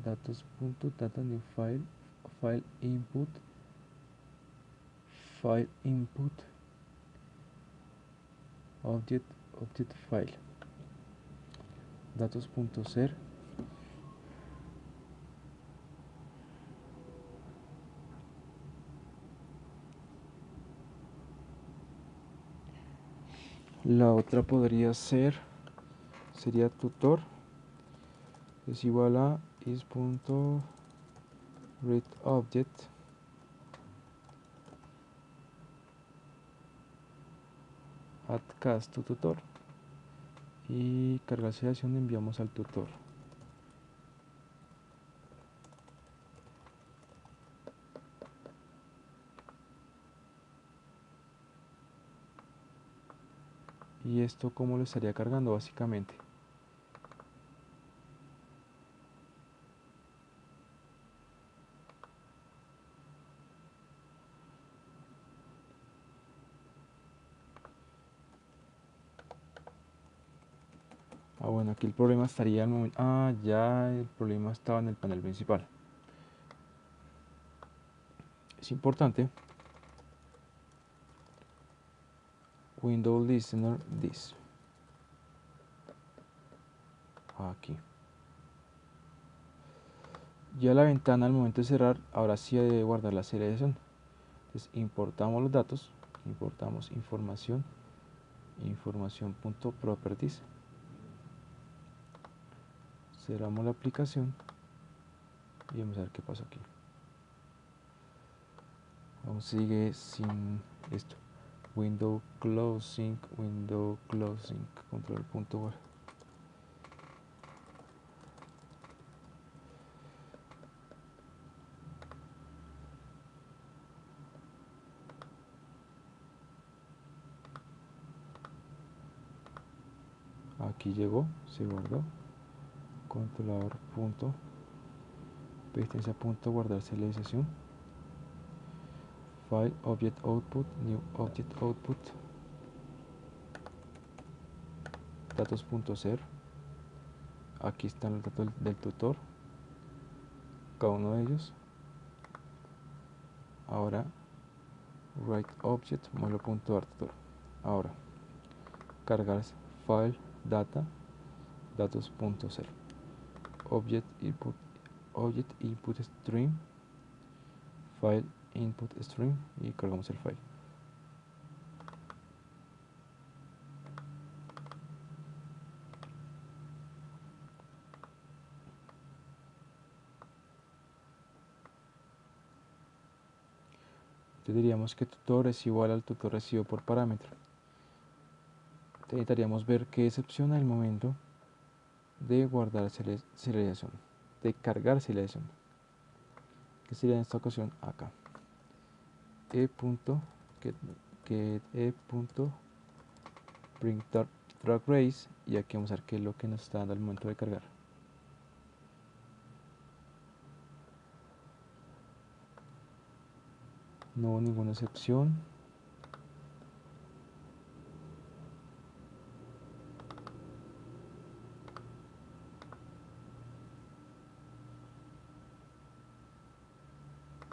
datos.data new file, file input object file, datos.ser, la otra sería tutor, es igual a is.read object add cast to tutor, y cargar serialización enviamos al tutor. Y esto cómo lo estaría cargando básicamente. bueno, aquí el problema estaría al momento. Ya el problema estaba en el panel principal. Es importante. Window Listener this. Aquí. Ya la ventana al momento de cerrar, ahora sí debe guardar la serialización. Entonces importamos los datos, importamos información, información.properties. Cerramos la aplicación y vamos a ver qué pasa aquí. Aún sigue sin esto. Window closing, control.word. Aquí llegó, se guardó. Controlador punto, pestaña punto guardar serialización. File object output, new object output. Datos.ser. Aquí están los datos del tutor, cada uno de ellos. Ahora write object modelo.artutor. Ahora cargar file data datos.0 object input stream file input stream y cargamos el file. Entonces diríamos que tutor es igual al tutor recibido por parámetro. Necesitaríamos ver qué excepciona el momento de guardar serialización, de cargar serialización, que sería en esta ocasión acá. Bring track race, y aquí vamos a ver qué es lo que nos está dando al momento de cargar. No hubo ninguna excepción.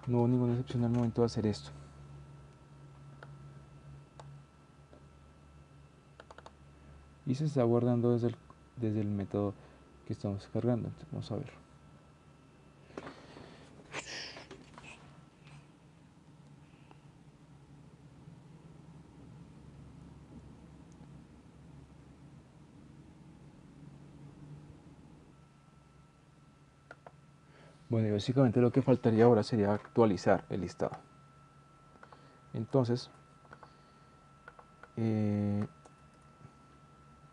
No hubo ninguna excepción al momento de hacer esto. Y se está guardando desde el método que estamos cargando. Entonces vamos a ver. Bueno, y básicamente lo que faltaría ahora sería actualizar el listado. Entonces,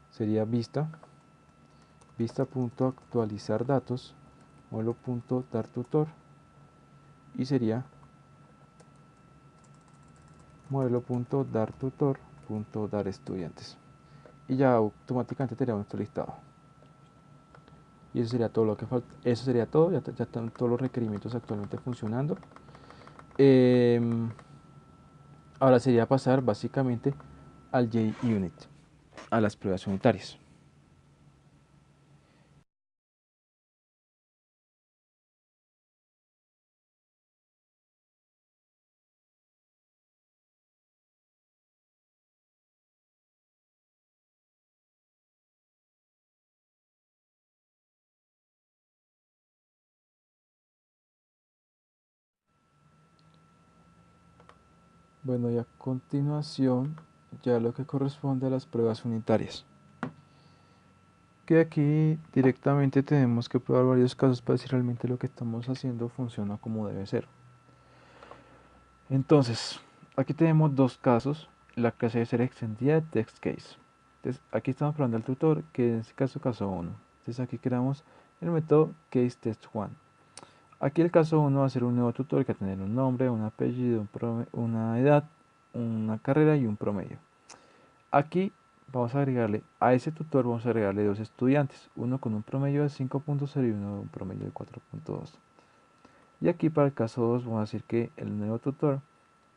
sería vista.actualizar datos, modelo.dar tutor, y sería modelo.dar tutor.dar estudiantes. Y ya automáticamente tendríamos nuestro listado. Y eso sería todo lo que falta. Eso sería todo, ya están todos los requerimientos actualmente funcionando. Ahora sería pasar básicamente al JUnit, a las pruebas unitarias. Bueno, y a continuación ya lo que corresponde a las pruebas unitarias. Que aquí directamente tenemos que probar varios casos para ver si realmente lo que estamos haciendo funciona como debe ser. Entonces, aquí tenemos dos casos. La clase debe ser extendida de text case. Entonces, aquí estamos probando al tutor, que en este caso 1. Entonces, aquí creamos el método caseTest1. Aquí el caso 1 va a ser un nuevo tutor que va a tener un nombre, un apellido, una edad, una carrera y un promedio. Aquí vamos a agregarle a ese tutor, vamos a agregarle dos estudiantes, uno con un promedio de 5.0 y uno con un promedio de 4.2. Y aquí para el caso 2 vamos a decir que el nuevo tutor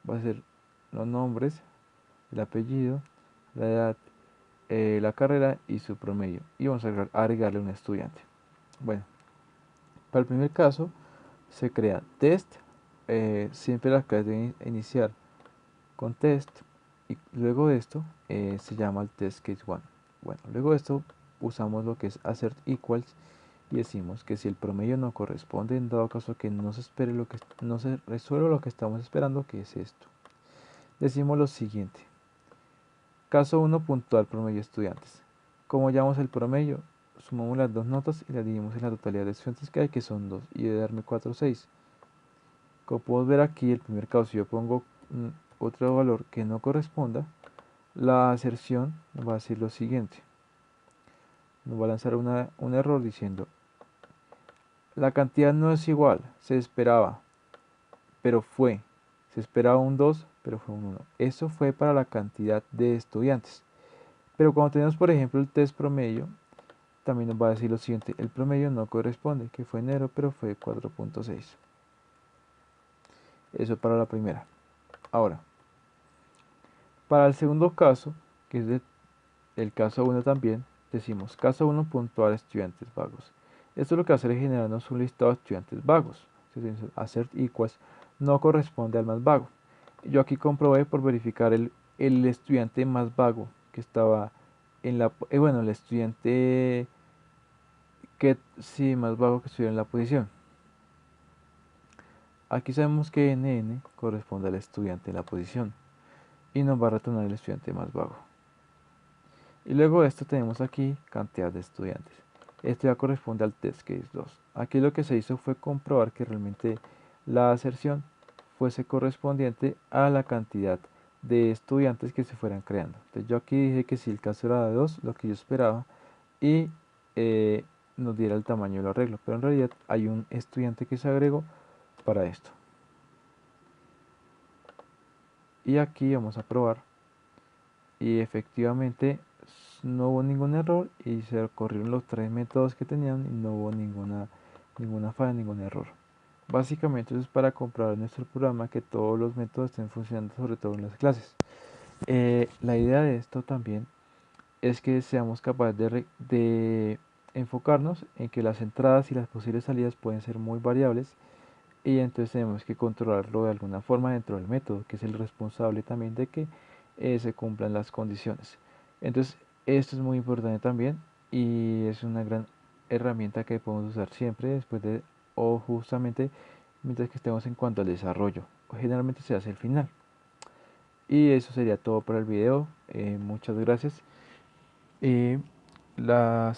va a ser los nombres, el apellido, la edad la carrera y su promedio, y vamos a agregarle un estudiante. Bueno, para el primer caso se crea test, siempre las clases deben iniciar con test, y luego de esto se llama el test case 1. Bueno, luego de esto usamos lo que es assert equals y decimos que si el promedio no corresponde, en dado caso que no se espere lo que no se resuelva lo que estamos esperando, que es esto, decimos lo siguiente: caso 1 puntual promedio estudiantes. Como llamamos el promedio, sumamos las dos notas y las dividimos en la totalidad de estudiantes que hay, que son 2, y debe darme 4, 6. Como podemos ver aquí, el primer caso, si yo pongo otro valor que no corresponda, la aserción nos va a decir lo siguiente: nos va a lanzar un error diciendo la cantidad no es igual, se esperaba, pero fue. Se esperaba un 2, pero fue un 1. Eso fue para la cantidad de estudiantes. Pero cuando tenemos, por ejemplo, el test promedio, también nos va a decir lo siguiente: el promedio no corresponde, que fue enero, pero fue 4.6. Eso para la primera. Ahora, para el segundo caso, que es el caso 1 también, decimos caso 1 puntual estudiantes vagos. Esto lo que hace es generarnos un listado de estudiantes vagos. Assert equals no corresponde al más vago. Yo aquí comprobé por verificar el estudiante más vago que estaba en la... bueno, el estudiante que sí, más vago que estuviera en la posición. Aquí sabemos que NN corresponde al estudiante en la posición y nos va a retornar el estudiante más vago. Y luego de esto tenemos aquí cantidad de estudiantes. Esto ya corresponde al test case 2. Aquí lo que se hizo fue comprobar que realmente la aserción fuese correspondiente a la cantidad de estudiantes que se fueran creando. Entonces yo aquí dije que si el caso era de 2, lo que yo esperaba, y nos diera el tamaño del arreglo. Pero en realidad hay un estudiante que se agregó para esto. Y aquí vamos a probar. Y efectivamente no hubo ningún error y se corrieron los tres métodos que tenían y no hubo ninguna falla, ningún error. Básicamente eso es para comprobar en nuestro programa que todos los métodos estén funcionando, sobre todo en las clases. La idea de esto también es que seamos capaces de enfocarnos en que las entradas y las posibles salidas pueden ser muy variables, y entonces tenemos que controlarlo de alguna forma dentro del método, que es el responsable también de que se cumplan las condiciones. Entonces esto es muy importante también y es una gran herramienta que podemos usar siempre después de, o justamente mientras que estemos en cuanto al desarrollo. Generalmente se hace al final. Y eso sería todo por el video. Muchas gracias. Se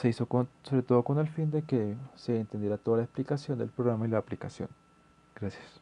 hizo sobre todo con el fin de que se entendiera toda la explicación del programa y la aplicación. Gracias.